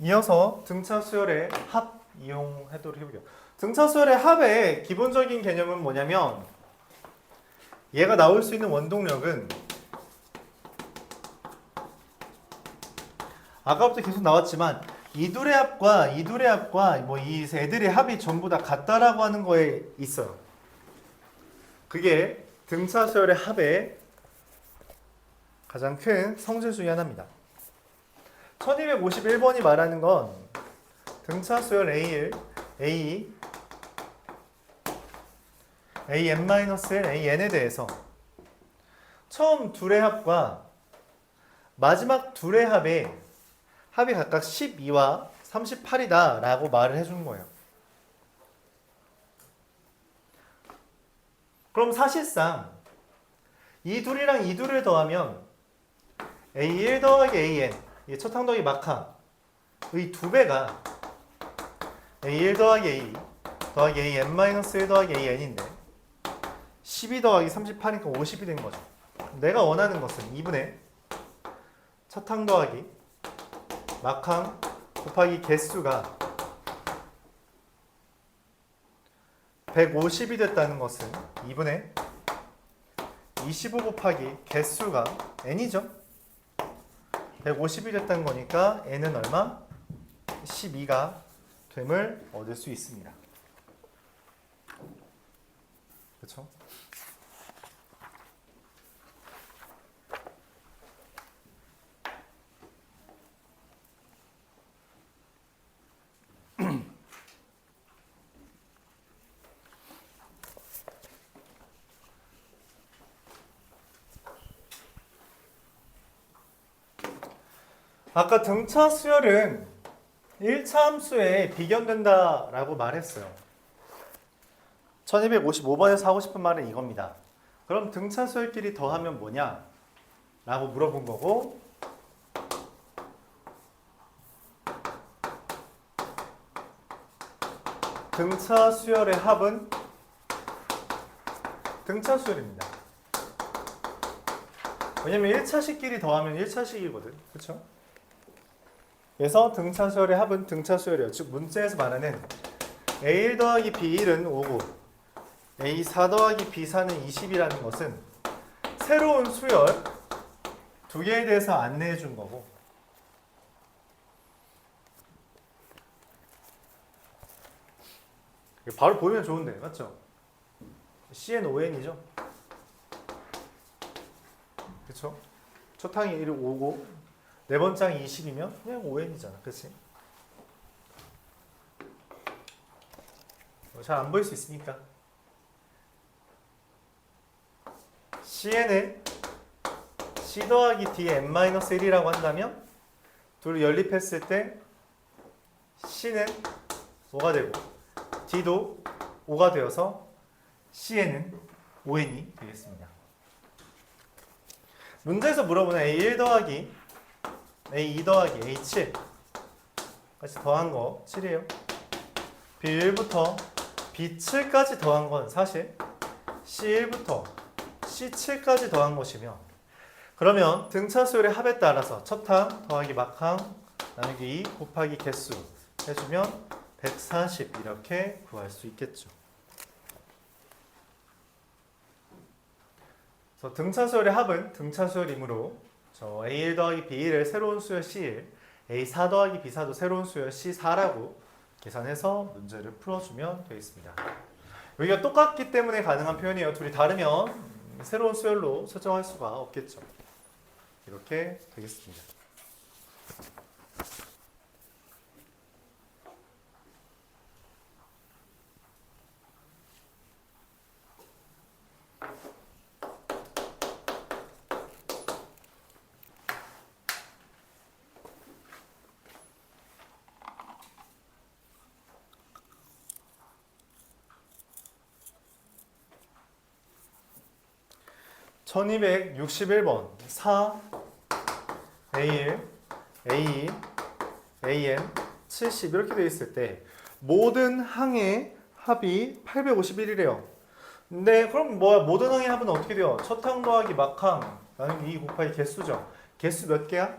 이어서 등차 수열의 합 이용하도록 해볼게요. 등차 수열의 합의 기본적인 개념은 뭐냐면 얘가 나올 수 있는 원동력은 아까부터 계속 나왔지만 이 둘의 합과 뭐 이 애들의 합이 전부 다 같다라고 하는 거에 있어요. 그게 등차 수열의 합의 가장 큰 성질 중에 하나입니다. 1251번이 말하는 건 등차 수열 A1, A2, AN-1, AN에 대해서 처음 둘의 합과 마지막 둘의 합이 각각 12와 38이다 라고 말을 해준 거예요. 그럼 사실상 이 둘이랑 이 둘을 더하면 A1 더하기 AN, 이게 첫항 더하기 막항의 2배가 A1 더하기 A 더하기 AN-1 더하기 AN인데 12 더하기 38이니까 50이 된 거죠. 내가 원하는 것은 2분의 첫항 더하기 막항 곱하기 개수가 150이 됐다는 것은 2분의 25 곱하기 개수가 n이죠. 150이 됐다는 거니까 n은 얼마? 12가 됨을 얻을 수 있습니다. 그렇죠? 아까 등차 수열은 1차 함수에 비견된다 라고 말했어요. 1255번에서 하고 싶은 말은 이겁니다. 그럼 등차 수열끼리 더하면 뭐냐? 라고 물어본 거고, 등차 수열의 합은 등차 수열입니다. 왜냐면 1차식끼리 더하면 1차식이거든. 그렇죠? 그래서 등차 수열의 합은 등차 수열이에요. 즉 문제에서 말하는 A1 더하기 B1은 5고 A4 더하기 B4는 20이라는 것은 새로운 수열 두 개에 대해서 안내해 준 거고, 바로 보이면 좋은데 맞죠? CNON이죠. 그렇죠? 첫 항이 5고 네 번째 항이 20이면 그냥 ON이잖아. 그치? 잘 안 보일 수 있으니까 CN을 C 더하기 D의 n-1이라고 한다면 둘을 연립했을 때 C는 5가 되고 D도 5가 되어서 CN은 ON이 되겠습니다. 문제에서 물어보는 A1 더하기 A2 더하기 A7 까지 더한 거 7이에요. B1부터 B7까지 더한 건 사실 C1부터 C7까지 더한 것이며, 그러면 등차 수열의 합에 따라서 첫항 더하기 막항 나누기 2 곱하기 개수 해주면 140 이렇게 구할 수 있겠죠. 그래서 등차 수열의 합은 등차 수열이므로 저 A1 더하기 B1을 새로운 수열 C1, A4 더하기 B4도 새로운 수열 C4라고 계산해서 문제를 풀어주면 되겠습니다. 여기가 똑같기 때문에 가능한 표현이에요. 둘이 다르면 새로운 수열로 설정할 수가 없겠죠. 이렇게 되겠습니다. (1261번) 4 A1, A2, AN 70 이렇게 되어 있을 때 모든 항의 합이 851이래요. 근데 그럼 뭐야? 모든 항의 합은 어떻게 돼요? 첫 항 더하기 막항 나누기 2 곱하기 개수죠. 개수 몇 개야?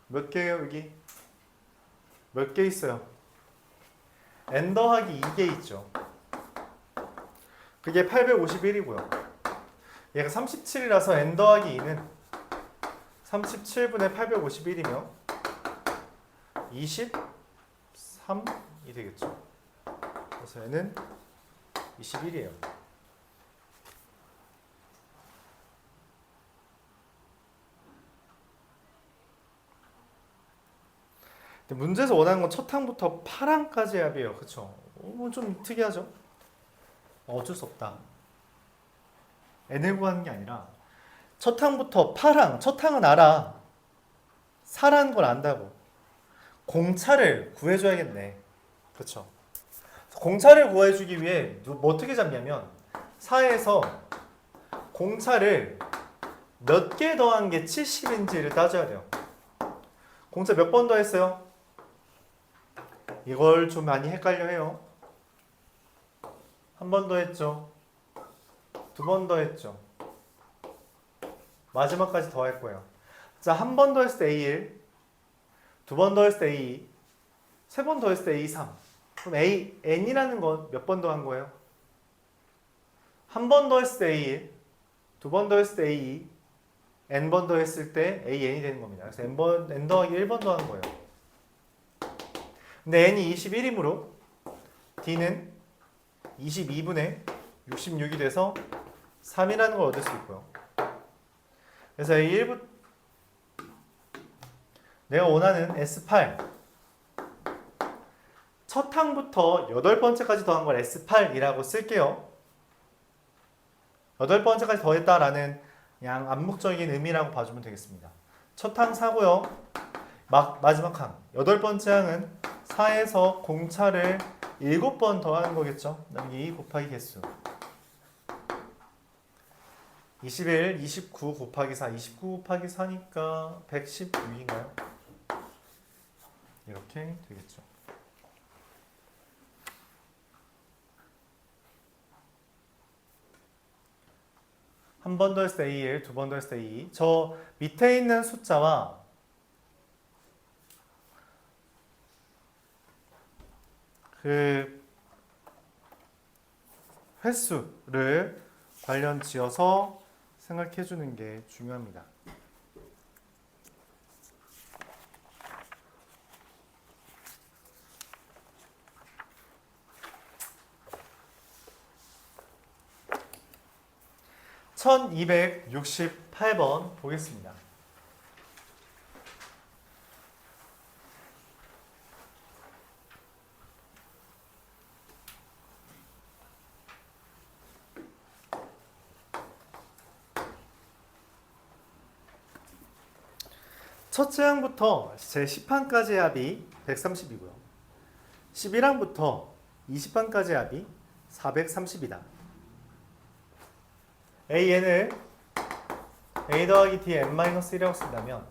몇 개예요 여기? 몇 개 있어요? n 더하기 2개 있죠. 그게 851이고요. 얘가 37이라서 n 더하기 2는 37분의 851이며 23이 되겠죠. 그래서 얘는 21이에요. 문제에서 원하는 건 첫 항부터 8항까지의 합이에요. 그쵸? 좀 특이하죠? 어쩔 수 없다. n을 구하는 게 아니라 첫 항부터 8항, 첫 항은 알아. 4라는 걸 안다고. 공차를 구해줘야겠네. 그쵸? 공차를 구해주기 위해 뭐 어떻게 잡냐면 4에서 공차를 몇 개 더한 게 70인지를 따져야 돼요. 공차 몇 번 더했어요? 이걸 좀 많이 헷갈려 해요. 한 번 더 했죠. 두 번 더 했죠. 마지막까지 더 할 거예요. 자, 한 번 더 했을 때 A1, 두 번 더 했을 때 A2, 세 번 더 했을 때 A3. 그럼 N이라는 건 몇 번 더 한 거예요? 한 번 더 했을 때 A1, 두 번 더 했을 때 A2, N번 더 했을 때 AN이 되는 겁니다. 그래서 N 더하기 1번 더 한 거예요. 근데 N이 21이므로 D는 22분의 66이 돼서 3이라는 걸 얻을 수 있고요. 그래서 A1부터 내가 원하는 S8 첫 항부터 8번째까지 더한 걸 S8이라고 쓸게요. 8번째까지 더했다라는 그냥 암묵적인 의미라고 봐주면 되겠습니다. 첫 항 4고요. 마지막 항 8번째 항은 4에서 공차를 7번 더하는 거겠죠. 그다음에 2 곱하기 개수 21, 29 곱하기 4, 29 곱하기 4니까 116인가요? 이렇게 되겠죠. 한 번 더 했을 때 A1, 두 번 더 했을 때 A2. 저 밑에 있는 숫자와 그 횟수를 관련 지어서 생각해 주는 게 중요합니다. (1268번) 보겠습니다. 첫째 항부터 제 10항까지의 합이 130이고요. 11항부터 20항까지의 합이 430이다. AN을 A 더하기 D N-1이라고 쓴다면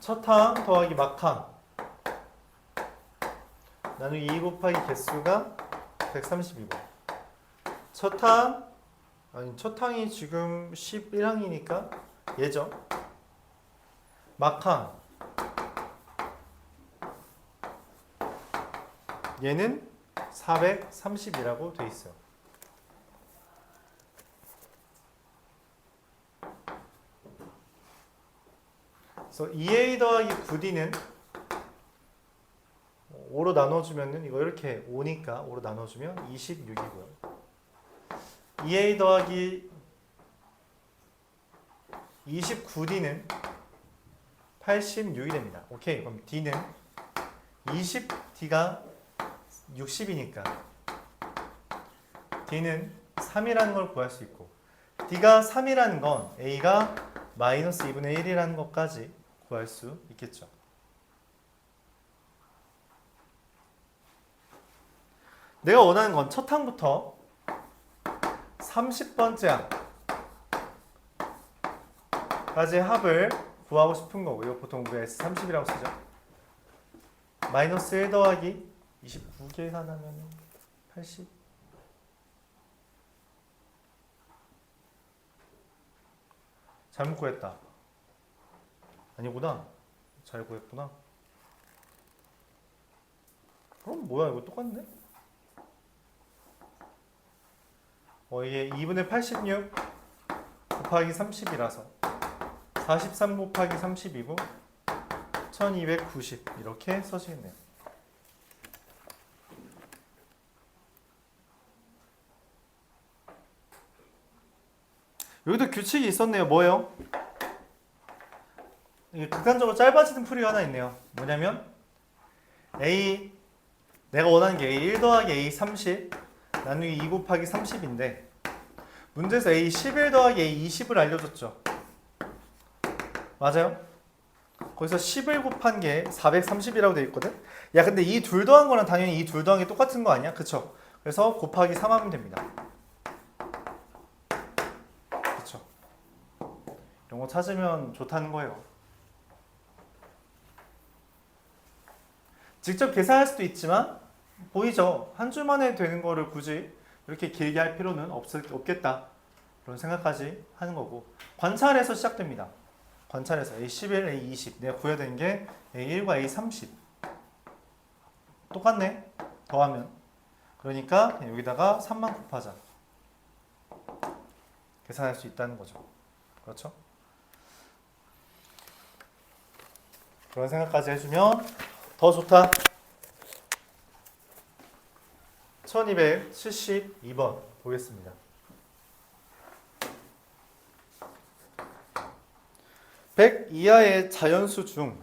첫 항 더하기 막항 나누기 2 곱하기 개수가 130이고 첫 항이 지금 11항이니까 얘죠. 막항 얘는 430이라고 돼 있어요. 그래서 2a 더하기 9d는 5로 나눠주면은 이거 이렇게 5니까 5로 나눠주면 26이고요. 2a 더하기 29d는 86이 됩니다. 오케이. 그럼 d는 20d가 60이니까 d는 3이라는 걸 구할 수 있고 d가 3이라는 건 a가 마이너스 2분의 1이라는 것까지 구할 수 있겠죠. 내가 원하는 건 첫 항부터 30번째 항까지 합을 구하고 싶은 거고요. 보통 우리가 S30이라고 쓰죠. 마이너스 1 더하기 29 계산하면 80. 잘못 구했다. 아니구나. 잘 구했구나. 그럼 뭐야, 이거 똑같네? 이게 2분의 86 곱하기 30이라서 43 곱하기 30이고 1290 이렇게 써지겠네요. 여기도 규칙이 있었네요. 뭐예요? 이게 극단적으로 짧아지는 풀이가 하나 있네요. 뭐냐면 A 내가 원하는 게 A 1 더하기 A 30 나누기 2 곱하기 30인데 문제에서 A 11 더하기 A 20을 알려줬죠. 맞아요? 거기서 10을 곱한 게 430이라고 돼 있거든? 야 근데 이 둘 더한 거랑 당연히 이 둘 더한 게 똑같은 거 아니야? 그쵸? 그래서 곱하기 3 하면 됩니다. 그쵸? 이런 거 찾으면 좋다는 거예요. 직접 계산할 수도 있지만 보이죠? 한 줄 만에 되는 거를 굳이 이렇게 길게 할 필요는 없겠다. 그런 생각까지 하는 거고 관찰에서 시작됩니다. 관찰에서 A11, A20 내가 구해야 되는 게 A1과 A30 똑같네. 더하면 그러니까 여기다가 3만 곱하자. 계산할 수 있다는 거죠. 그렇죠? 그런 생각까지 해주면 더 좋다. 1272번 보겠습니다. 100 이하의 자연수 중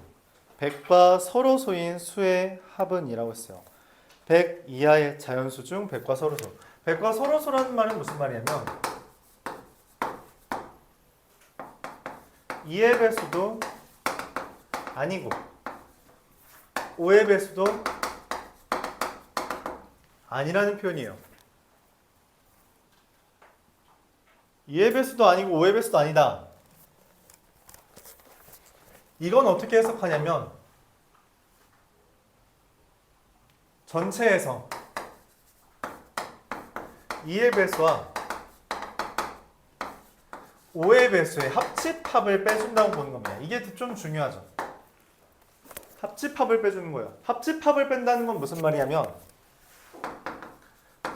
100과 서로소인 수의 합은 이라고 했어요. 100 이하의 자연수 중 100과 서로소. 100과 서로소라는 말은 무슨 말이냐면 2의 배수도 아니고 5의 배수도 아니라는 표현이에요. 2의 배수도 아니고 5의 배수도 아니다. 이건 어떻게 해석하냐면 전체에서 2의 배수와 5의 배수의 합집합을 빼준다고 보는 겁니다. 이게 좀 중요하죠. 합집합을 빼주는 거예요. 합집합을 뺀다는 건 무슨 말이냐면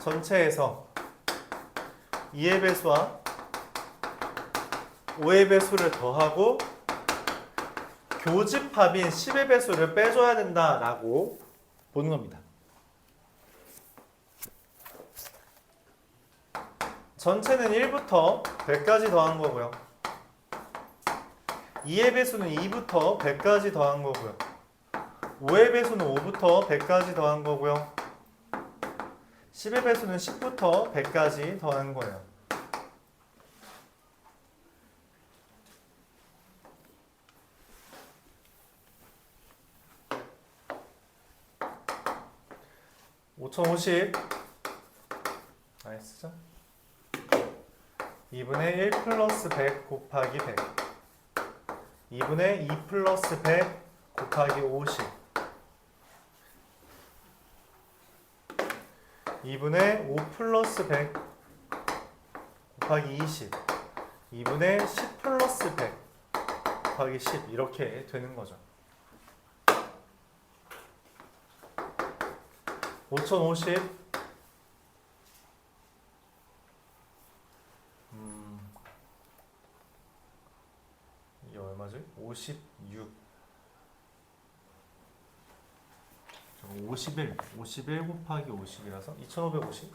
전체에서 2의 배수와 5의 배수를 더하고 교집합인 10의 배수를 빼줘야 된다라고 보는 겁니다. 전체는 1부터 100까지 더한 거고요. 2의 배수는 2부터 100까지 더한 거고요. 5의 배수는 5부터 100까지 더한 거고요. 10의 배수는 10부터 100까지 더한 거예요. (5050) 아니 쓰자. 2분의 1 플러스 100 곱하기 100 2분의 2 플러스 100 곱하기 50 2분의 5 플러스 100 곱하기 20 2분의 10 플러스 100 곱하기 10 이렇게 되는 거죠. 5050 이게 얼마지? 56 51 곱하기 50이라서 2550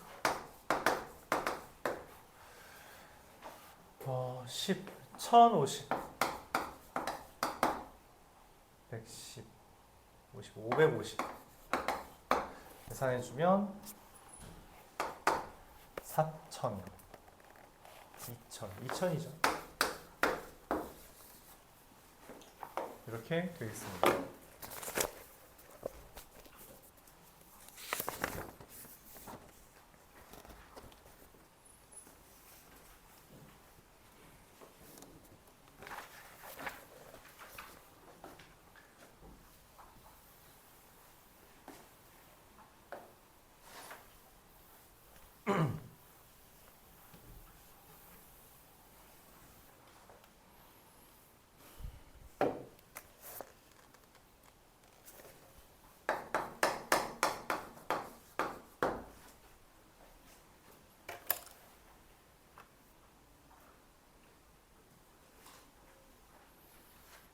10 1050 110 50 550 계산해주면 4000 2000이죠. 이렇게 되겠습니다.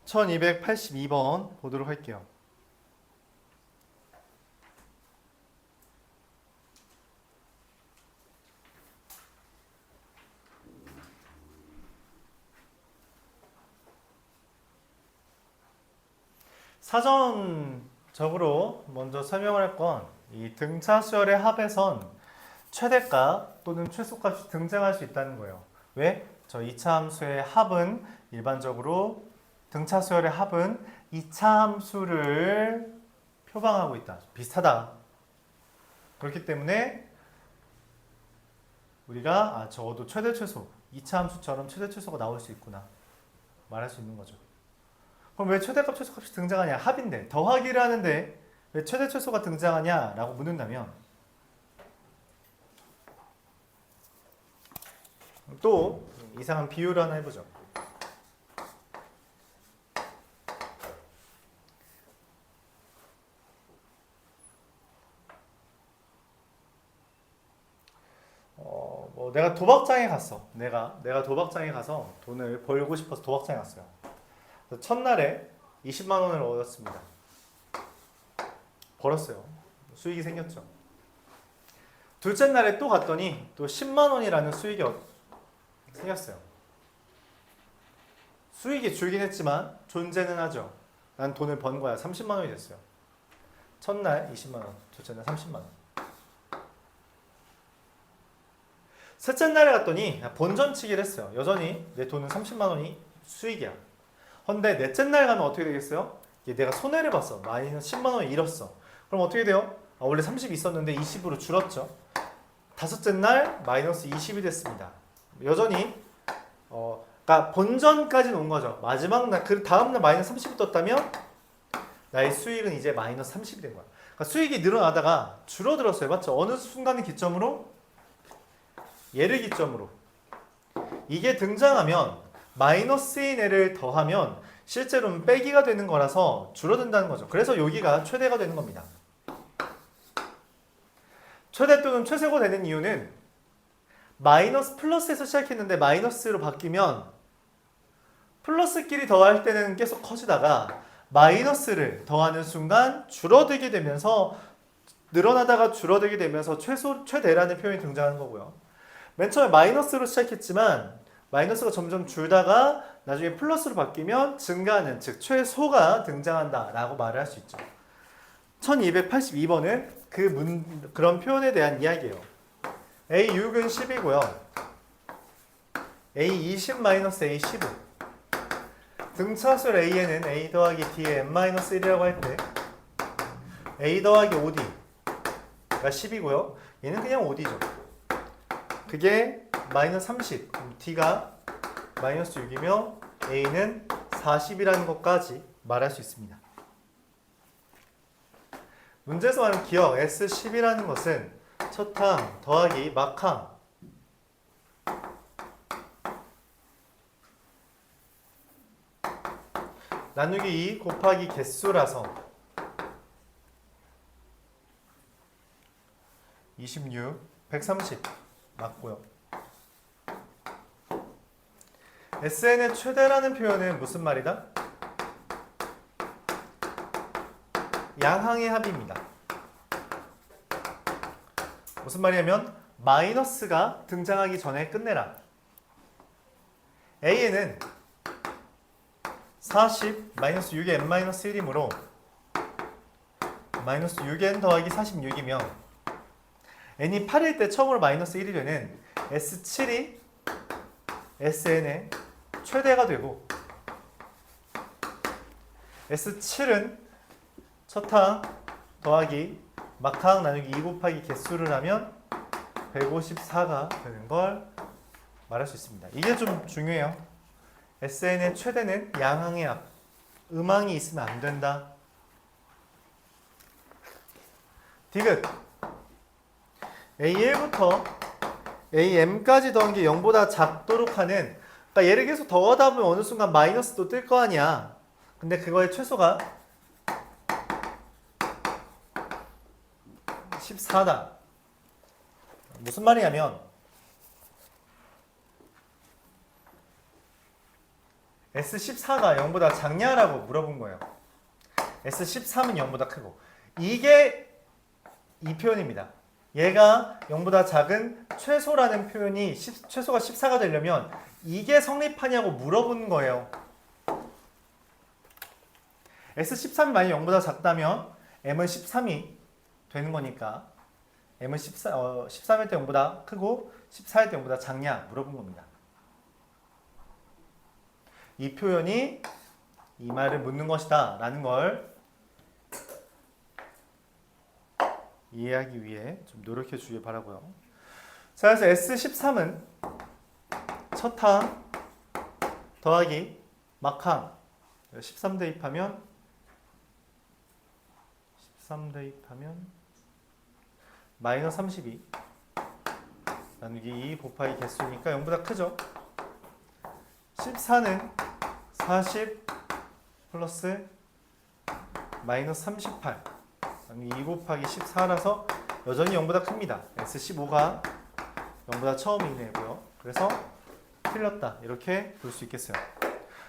(1282번) 보도록 할게요. 사전 적으로 먼저 설명을 할 건 이 등차수열의 합에선 최대값 또는 최소값이 등장할 수 있다는 거예요. 왜? 저 2차 함수의 합은 일반적으로 등차수열의 합은 2차 함수를 표방하고 있다. 비슷하다. 그렇기 때문에 우리가 적어도 최대 최소 2차 함수처럼 최대 최소가 나올 수 있구나 말할 수 있는 거죠. 그럼 왜 최대값 최소값이 등장하냐? 합인데 더하기를 하는데 왜 최대 최소가 등장하냐? 라고 묻는다면 또 이상한 비유를 하나 해보죠. 내가 도박장에 갔어. 내가 도박장에 가서 돈을 벌고 싶어서 도박장에 갔어요. 그래서 첫날에 20만 원을 얻었습니다. 벌었어요. 수익이 생겼죠. 둘째 날에 또 갔더니 또 10만 원이라는 수익이 생겼어요. 수익이 줄긴 했지만 존재는 하죠. 난 돈을 번 거야. 30만 원이 됐어요. 첫날 20만 원, 둘째 날 30만 원. 셋째 날에 갔더니 본전치기를 했어요. 여전히 내 돈은 30만 원이 수익이야. 근데 넷째 날 가면 어떻게 되겠어요? 내가 손해를 봤어. 마이너스 10만 원을 잃었어. 그럼 어떻게 돼요? 원래 30 있었는데 20으로 줄었죠. 다섯째 날 마이너스 20이 됐습니다. 여전히 그러니까 본전까지는 온 거죠. 마지막 날, 그 다음 날 마이너스 30이 떴다면 나의 수익은 이제 마이너스 30이 된 거야. 그러니까 수익이 늘어나다가 줄어들었어요. 맞죠? 어느 순간의 기점으로? 얘를 기점으로. 이게 등장하면 마이너스인 애를 더하면 실제로는 빼기가 되는 거라서 줄어든다는 거죠. 그래서 여기가 최대가 되는 겁니다. 최대 또는 최소가 되는 이유는 마이너스 플러스에서 시작했는데 마이너스로 바뀌면 플러스끼리 더할 때는 계속 커지다가 마이너스를 더하는 순간 줄어들게 되면서 늘어나다가 줄어들게 되면서 최대라는 표현이 등장하는 거고요. 맨 처음에 마이너스로 시작했지만 마이너스가 점점 줄다가 나중에 플러스로 바뀌면 증가하는, 즉 최소가 등장한다 라고 말을 할 수 있죠. 1282번은 그런 표현에 대한 이야기예요. A6은 10이고요. A20 마이너스 A15. 등차수열 A에는 A 더하기 D의 n-1이라고 할 때 A 더하기 5D가 10이고요. 얘는 그냥 5D죠. 그게 마이너스 30, D가 마이너스 6이며 A는 40이라는 것까지 말할 수 있습니다. 문제에서 말하는 기억 S10이라는 것은 첫항 더하기 막항 나누기 2 곱하기 개수라서 26, 130 맞고요. SN의 최대라는 표현은 무슨 말이다? 양항의 합입니다. 무슨 말이냐면 마이너스가 등장하기 전에 끝내라. A에는 40 마이너스 6의 n-1이므로 마이너스 6n 더하기 46이며 n이 8일 때 처음으로 마이너스 1이 되는 S7이 SN의 최대가 되고 S7은 첫항 더하기 막항 나누기 2 곱하기 개수를 하면 154가 되는 걸 말할 수 있습니다. 이게 좀 중요해요. SN의 최대는 양항의 합. 음항이 있으면 안 된다. 디귿 A1부터 AM까지 더한 게 0보다 작도록 하는, 그러니까 얘를 계속 더하다 보면 어느 순간 마이너스도 뜰 거 아니야. 근데 그거의 최소가 14다. 무슨 말이냐면 S14가 0보다 작냐라고 물어본 거예요. S13은 0보다 크고. 이게 이 표현입니다. 얘가 0보다 작은 최소라는 표현이 최소가 14가 되려면 이게 성립하냐고 물어본 거예요. S13이 만약 0보다 작다면 m은 13이 되는 거니까 m은 13일 때 0보다 크고 14일 때 0보다 작냐 물어본 겁니다. 이 표현이 이 말을 묻는 것이다 라는 걸 이해하기 위해 좀 노력해 주길 바라고요. 자, 그래서 S13은 첫 항 더하기 막항 13 대입하면 마이너스 32 나누기 2 곱하기 개수니까 0보다 크죠. 14는 40 플러스 마이너스 38 나누기 2 곱하기 14라서 여전히 0보다 큽니다. S15가 0보다 처음이네고요. 그래서 틀렸다 이렇게 볼 수 있겠어요.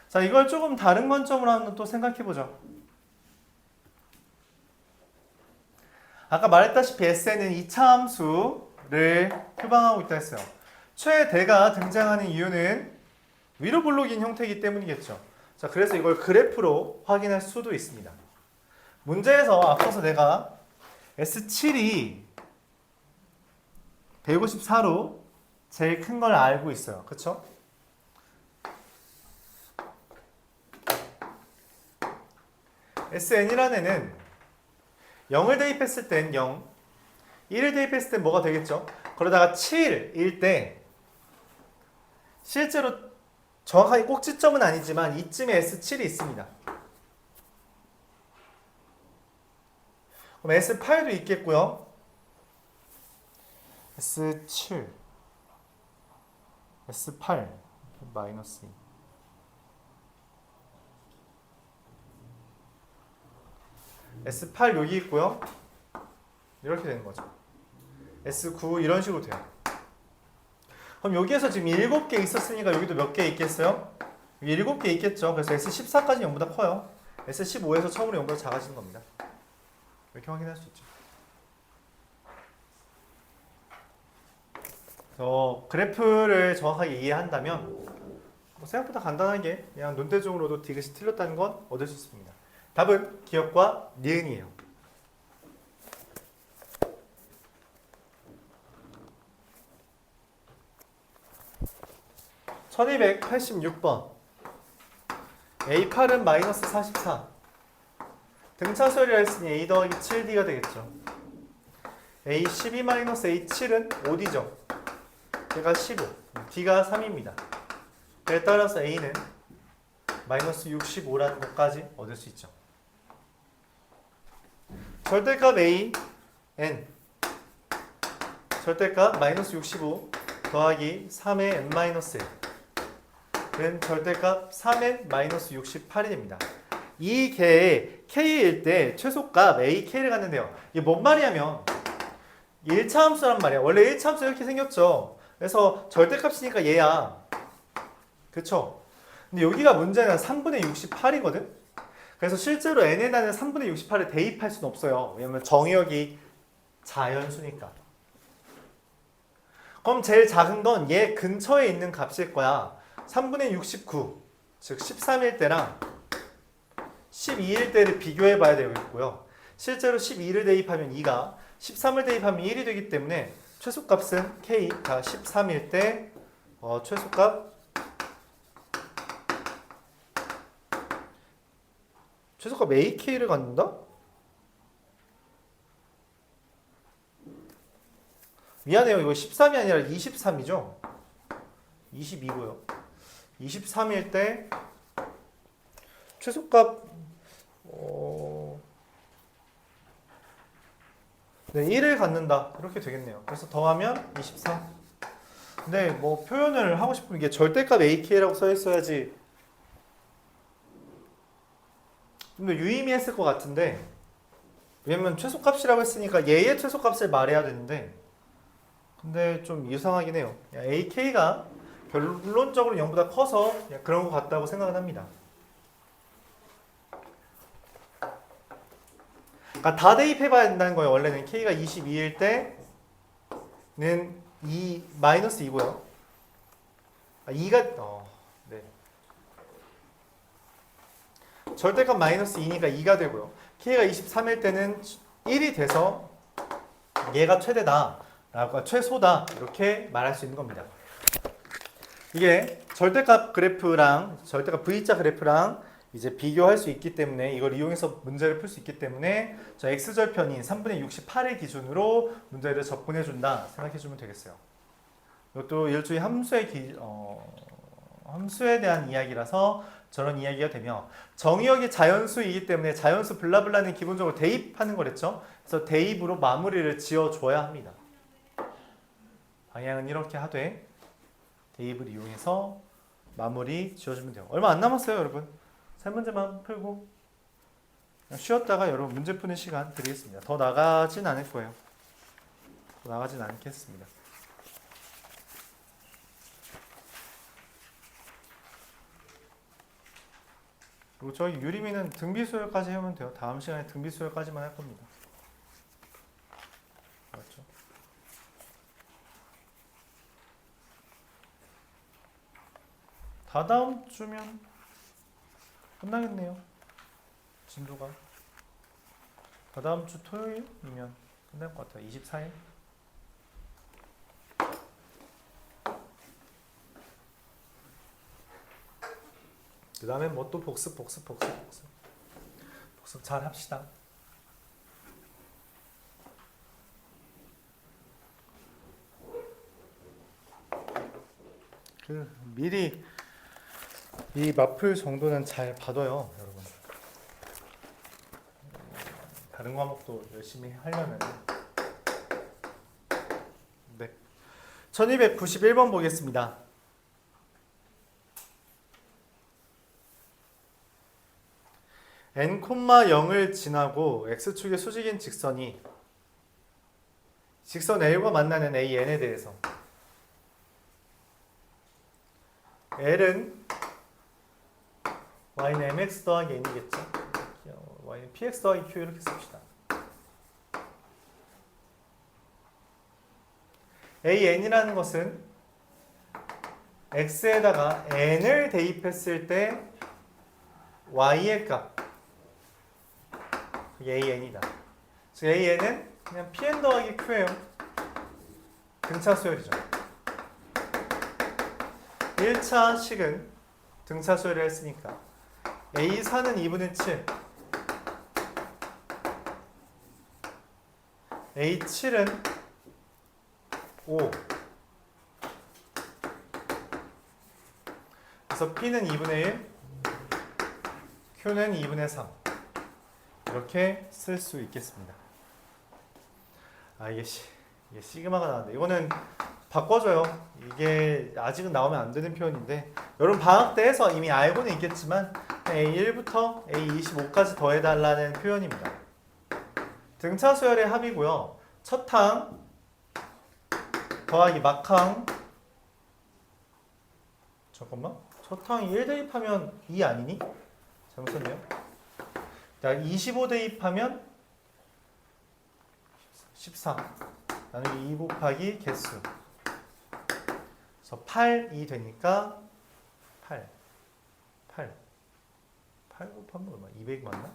자, 이걸 조금 다른 관점으로 한번 또 생각해 보죠. 아까 말했다시피 S에는 2차 함수를 표방하고 있다 했어요. 최대가 등장하는 이유는 위로 블록인 형태이기 때문이겠죠. 자, 그래서 이걸 그래프로 확인할 수도 있습니다. 문제에서 앞서서 내가 S7이 154로 제일 큰 걸 알고 있어요. 그쵸? SN이라는 애는 0을 대입했을 땐 0, 1을 대입했을 땐 뭐가 되겠죠? 그러다가 7일 때 실제로 정확하게 꼭지점은 아니지만 이쯤에 S7이 있습니다. 그럼 S8도 있겠고요. S7, S8, 마이너스 2. S8 여기 있고요. 이렇게 되는 거죠. S9 이런 식으로 돼요. 그럼 여기에서 지금 7개 있었으니까 여기도 몇 개 있겠어요? 7개 있겠죠. 그래서 S14까지 0보다 커요. S15에서 처음으로 0보다 작아지는 겁니다. 이렇게 확인할 수 있죠. 그래프를 정확하게 이해한다면 생각보다 간단하게 그냥 논대적으로도 디귿이 틀렸다는 건 얻을 수 있습니다. 답은 기억과 니은이에요. (1286번) A8은 마이너스 44 등차수열이라 했으니 A 더하기 7D가 되겠죠. A12 마이너스 A7은 5D죠. 얘가 15 D가 3입니다. 그에 따라서 A는 마이너스 65라는 것까지 얻을 수 있죠. 절대값 A, N 절대값 마이너스 65 더하기 3의 N 마이너스 1은 절대값 3N 마이너스 68이 됩니다. 이 개의 K일 때 최소값 AK를 갖는데요. 이게 뭔 말이냐면 1차 함수란 말이야. 원래 1차 함수 이렇게 생겼죠. 그래서 절대값이니까 얘야. 그쵸? 근데 여기가 문제는 3분의 68이거든? 그래서 실제로 n에다는 3분의 68을 대입할 수는 없어요. 왜냐면 정의역이 자연수니까. 그럼 제일 작은 건 얘 근처에 있는 값일 거야. 3분의 69, 즉 13일 때랑 12일 때를 비교해 봐야 되겠고요. 실제로 12를 대입하면 2가, 13을 대입하면 1이 되기 때문에 최소값은 K가 13일 때 최소값 AK를 갖는다? 미안해요. 이거 13이 아니라 23이죠? 22고요. 23일 때 최소값 네, 1을 갖는다. 이렇게 되겠네요. 그래서 더하면 23. 근데 뭐 표현을 하고 싶은 게 절대값 AK라고 써 있어야지 좀 더 유의미했을 것 같은데, 왜냐면 최소값이라고 했으니까 얘의 최소값을 말해야 되는데, 근데 좀 이상하긴 해요. AK가 결론적으로 0보다 커서 그런 것 같다고 생각을 합니다. 그러니까 다 대입해봐야 된다는 거예요. 원래는 K가 22일 때는 마이너스 2고요. 2가 네. 절대값 마이너스 2니까 2가 되고요. K가 23일 때는 1이 돼서 얘가 최대다, 라고 최소다 이렇게 말할 수 있는 겁니다. 이게 절대값 그래프랑 절대값 V자 그래프랑 이제 비교할 수 있기 때문에 이걸 이용해서 문제를 풀 수 있기 때문에 저 x절편인 3분의 68을 기준으로 문제를 접근해 준다 생각해 주면 되겠어요. 이것도 일종의 함수에 대한 이야기라서 저런 이야기가 되며 정의역이 자연수이기 때문에 자연수 블라블라는 기본적으로 대입하는 거랬죠. 그래서 대입으로 마무리를 지어줘야 합니다. 방향은 이렇게 하되 대입을 이용해서 마무리 지어주면 돼요. 얼마 안 남았어요, 여러분. 세 문제만 풀고 쉬었다가 여러분 문제 푸는 시간 드리겠습니다. 더 나가진 않을 거예요. 더 나가진 않겠습니다. 그리고 저희 유리미는 등비수열까지 하면 돼요. 다음 시간에 등비수열까지만 할 겁니다. 맞죠? 다다음 주면 끝나겠네요. 진도가 다다음 주 토요일이면 끝날 것 같아요. 24일. 그 다음에 뭐 또 복습 잘 합시다. 미리 이 마플 정도는 잘 봐둬요, 여러분. 다른 과목도 열심히 하려면. 네. 1291번 보겠습니다. n, 0을 지나고 x축의 수직인 직선이 직선 L과 만나는 AN에 대해서 L은 y는 mx 더하기 n이겠죠. y는 px 더하기 q 이렇게 씁시다. AN이라는 것은 x에다가 n을 대입했을 때 y의 값, 그게 AN이다. 즉 AN은 그냥 pn 더하기 q예요. 등차 수열이죠. 1차 식은 등차 수열을 했으니까 A4는 2분의 7, A7은 5, 그래서 P는 2분의 1, Q는 2분의 3 이렇게 쓸 수 있겠습니다. 이게 시그마가 나왔는데 이거는 바꿔줘요. 이게 아직은 나오면 안 되는 표현인데 여러분 방학 때 해서 이미 알고는 있겠지만 A1부터 A25까지 더해달라는 표현입니다. 등차 수열의 합이고요. 첫 항 더하기 막항, 잠깐만, 첫 항이 1 대입하면 2 아니니? 잘못 썼네요. 자, 25 대입하면 14 나누기 2 곱하기 개수, 그래서 8이 되니까 8 곱하면 얼마? 200 맞나?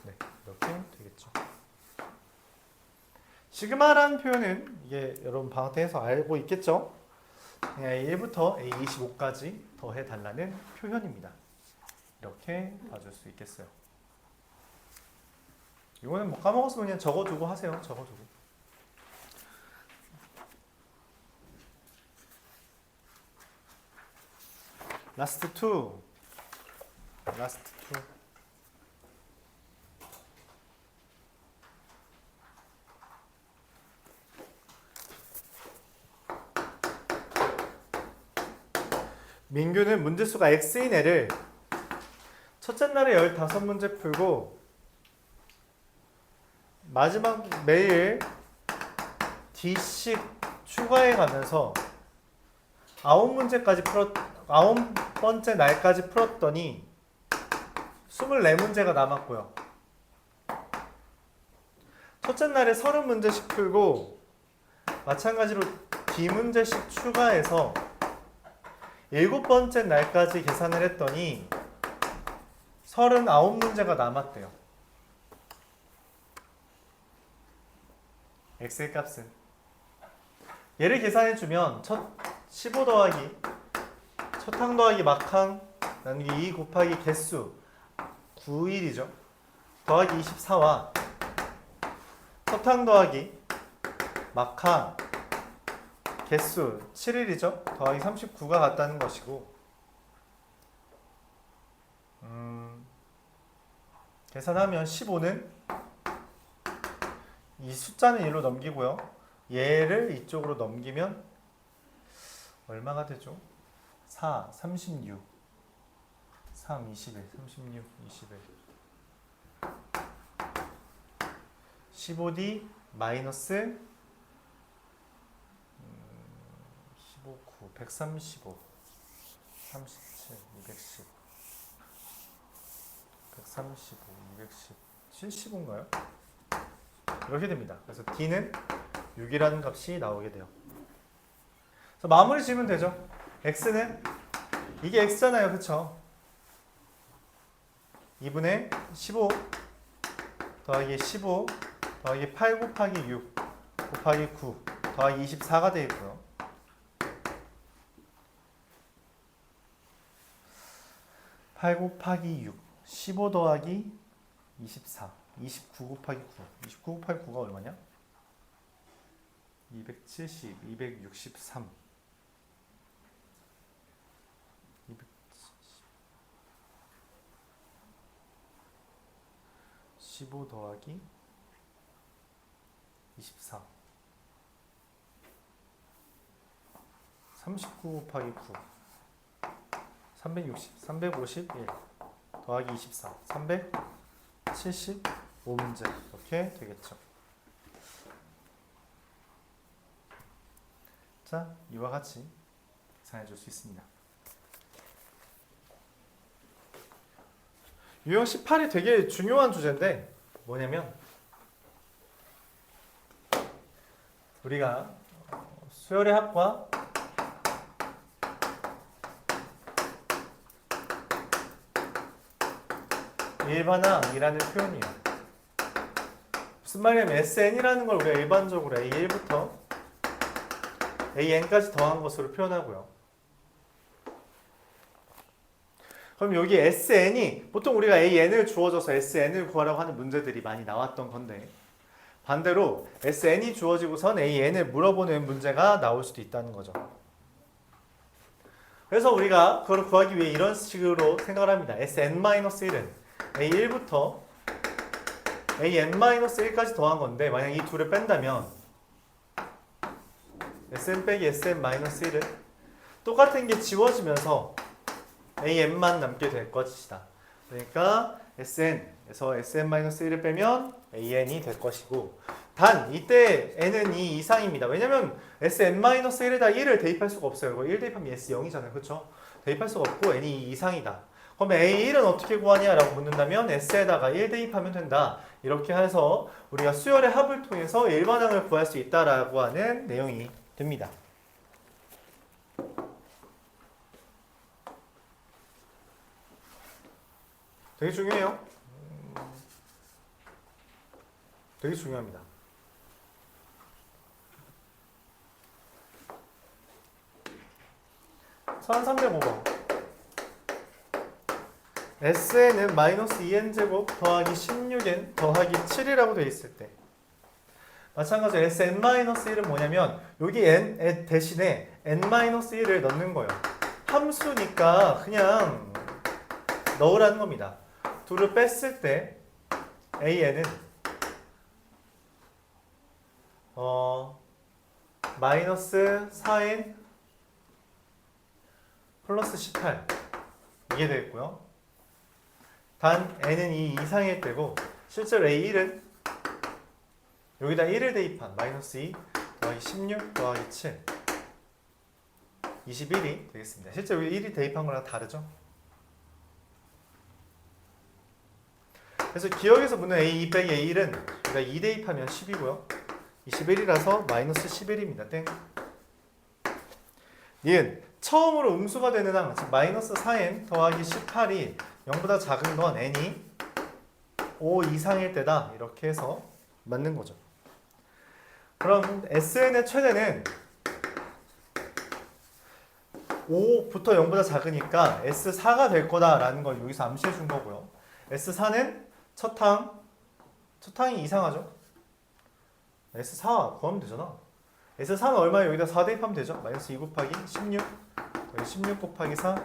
네, 이렇게 되겠죠. 시그마라는 표현은 이게 여러분 방학 때 해서 알고 있겠죠? A1부터 A25까지 더해달라는 표현입니다. 이렇게 봐줄 수 있겠어요. 이거는 뭐 까먹었으면 그냥 적어두고 하세요. 적어두고. 라스트 2. 민규는 문제수가 x인 애를 첫째 날에 15문제 풀고 마지막 매일 D씩 추가해 가면서 9번째 날까지 풀었더니 24문제가 남았고요. 첫째 날에 30문제씩 풀고 마찬가지로 D문제씩 추가해서 7번째 날까지 계산을 했더니 39문제가 남았대요. x의 값은 얘를 계산해 주면 첫 15 더하기 첫항 더하기 막항 나누기 2 곱하기 개수 9일이죠. 더하기 24와 첫항 더하기 막항 개수 7일이죠. 더하기 39가 같다는 것이고 계산하면 15는 이 숫자는 1로 넘기고요. 얘를 이쪽으로 넘기면 얼마가 되죠? 4, 36, 3, 21, 36, 21 15D 마이너스 15, 9, 135, 37, 210 135, 210, 75인가요? 이렇게 됩니다. 그래서 D는 6이라는 값이 나오게 돼요. 그래서 마무리 지으면 되죠. X는 이게 X잖아요. 그쵸? 2분의 15 더하기 15 더하기 8 곱하기 6 곱하기 9 더하기 24가 되겠고요. 8 곱하기 6 15 더하기 24 29 곱하기 9 29 곱하기 9가 얼마냐? 270 263 15 더하기 24 39 곱하기 9 360 351 더하기 24 375문제 이렇게 되겠죠. 자, 이와 같이 계산해 줄 수 있습니다. 유형 18이 되게 중요한 주제인데 뭐냐면 우리가 수열의 합과 일반항이라는 표현이에요. 무슨 말이냐면 SN이라는 걸 우리가 일반적으로 A1부터 AN까지 더한 것으로 표현하고요. 그럼 여기 SN이 보통 우리가 AN을 주어져서 SN을 구하라고 하는 문제들이 많이 나왔던 건데 반대로 SN이 주어지고선 AN을 물어보는 문제가 나올 수도 있다는 거죠. 그래서 우리가 그걸 구하기 위해 이런 식으로 생각을 합니다. SN-1은 A1부터 AN-1까지 더한 건데 만약 이 둘을 뺀다면 SN 빼기 SN-1은 똑같은 게 지워지면서 AN만 남게 될 것이다. 그러니까 SN에서 SN-1을 빼면 AN이 될 것이고 단 이때 N은 2 이상입니다. 왜냐면 SN-1에다 1을 대입할 수가 없어요. 이거 1 대입하면 S0이잖아요. 그렇죠? 대입할 수가 없고 N이 2 이상이다. 그럼 A1은 어떻게 구하냐라고 묻는다면 S에다가 1 대입하면 된다. 이렇게 해서 우리가 수열의 합을 통해서 일반항을 구할 수 있다라고 하는 내용이 됩니다. 되게 중요해요. 되게 중요합니다. (1305번) SN은 마이너스 2n제곱 더하기 16n 더하기 7이라고 되어 있을 때 마찬가지로 SN-1은 뭐냐면 여기 n 대신에 n-1을 넣는 거예요. 함수니까 그냥 넣으라는 겁니다. 둘을 뺐을 때 AN은 마이너스 4n 플러스 18 이게 되겠고요. 단 n은 2 이상일 때고 실제로 A1은 여기다 1을 대입한 마이너스 2 더하기 16 더하기 7 21이 되겠습니다. 실제 여기 1이 대입한 거랑 다르죠? 그래서 기억에서 묻는 A2 빼기 A1은 우리가 2 대입하면 10이고요. 21이라서 마이너스 11입니다. 땡. 니은 처음으로 음수가 되는 항, 즉 마이너스 4n 더하기 18이 0보다 작은 건 n이 5 이상일 때다. 이렇게 해서 맞는 거죠. 그럼 SN의 최대는 5부터 0보다 작으니까 S4가 될 거다라는 걸 여기서 암시해 준 거고요. S4는 첫 항이 이상하죠? S4 구하면 되잖아. S4는 얼마에 여기다 4 대입하면 되죠? 마이너스 2 곱하기 16 여기 16 곱하기 4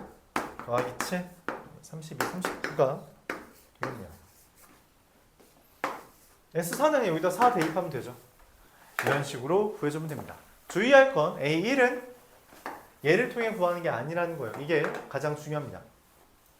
더하기 7 32, 39가 되겠네요. S4는 여기다 4 대입하면 되죠. 이런 식으로 구해주면 됩니다. 주의할 건 A1은 얘를 통해 구하는 게 아니라는 거예요. 이게 가장 중요합니다.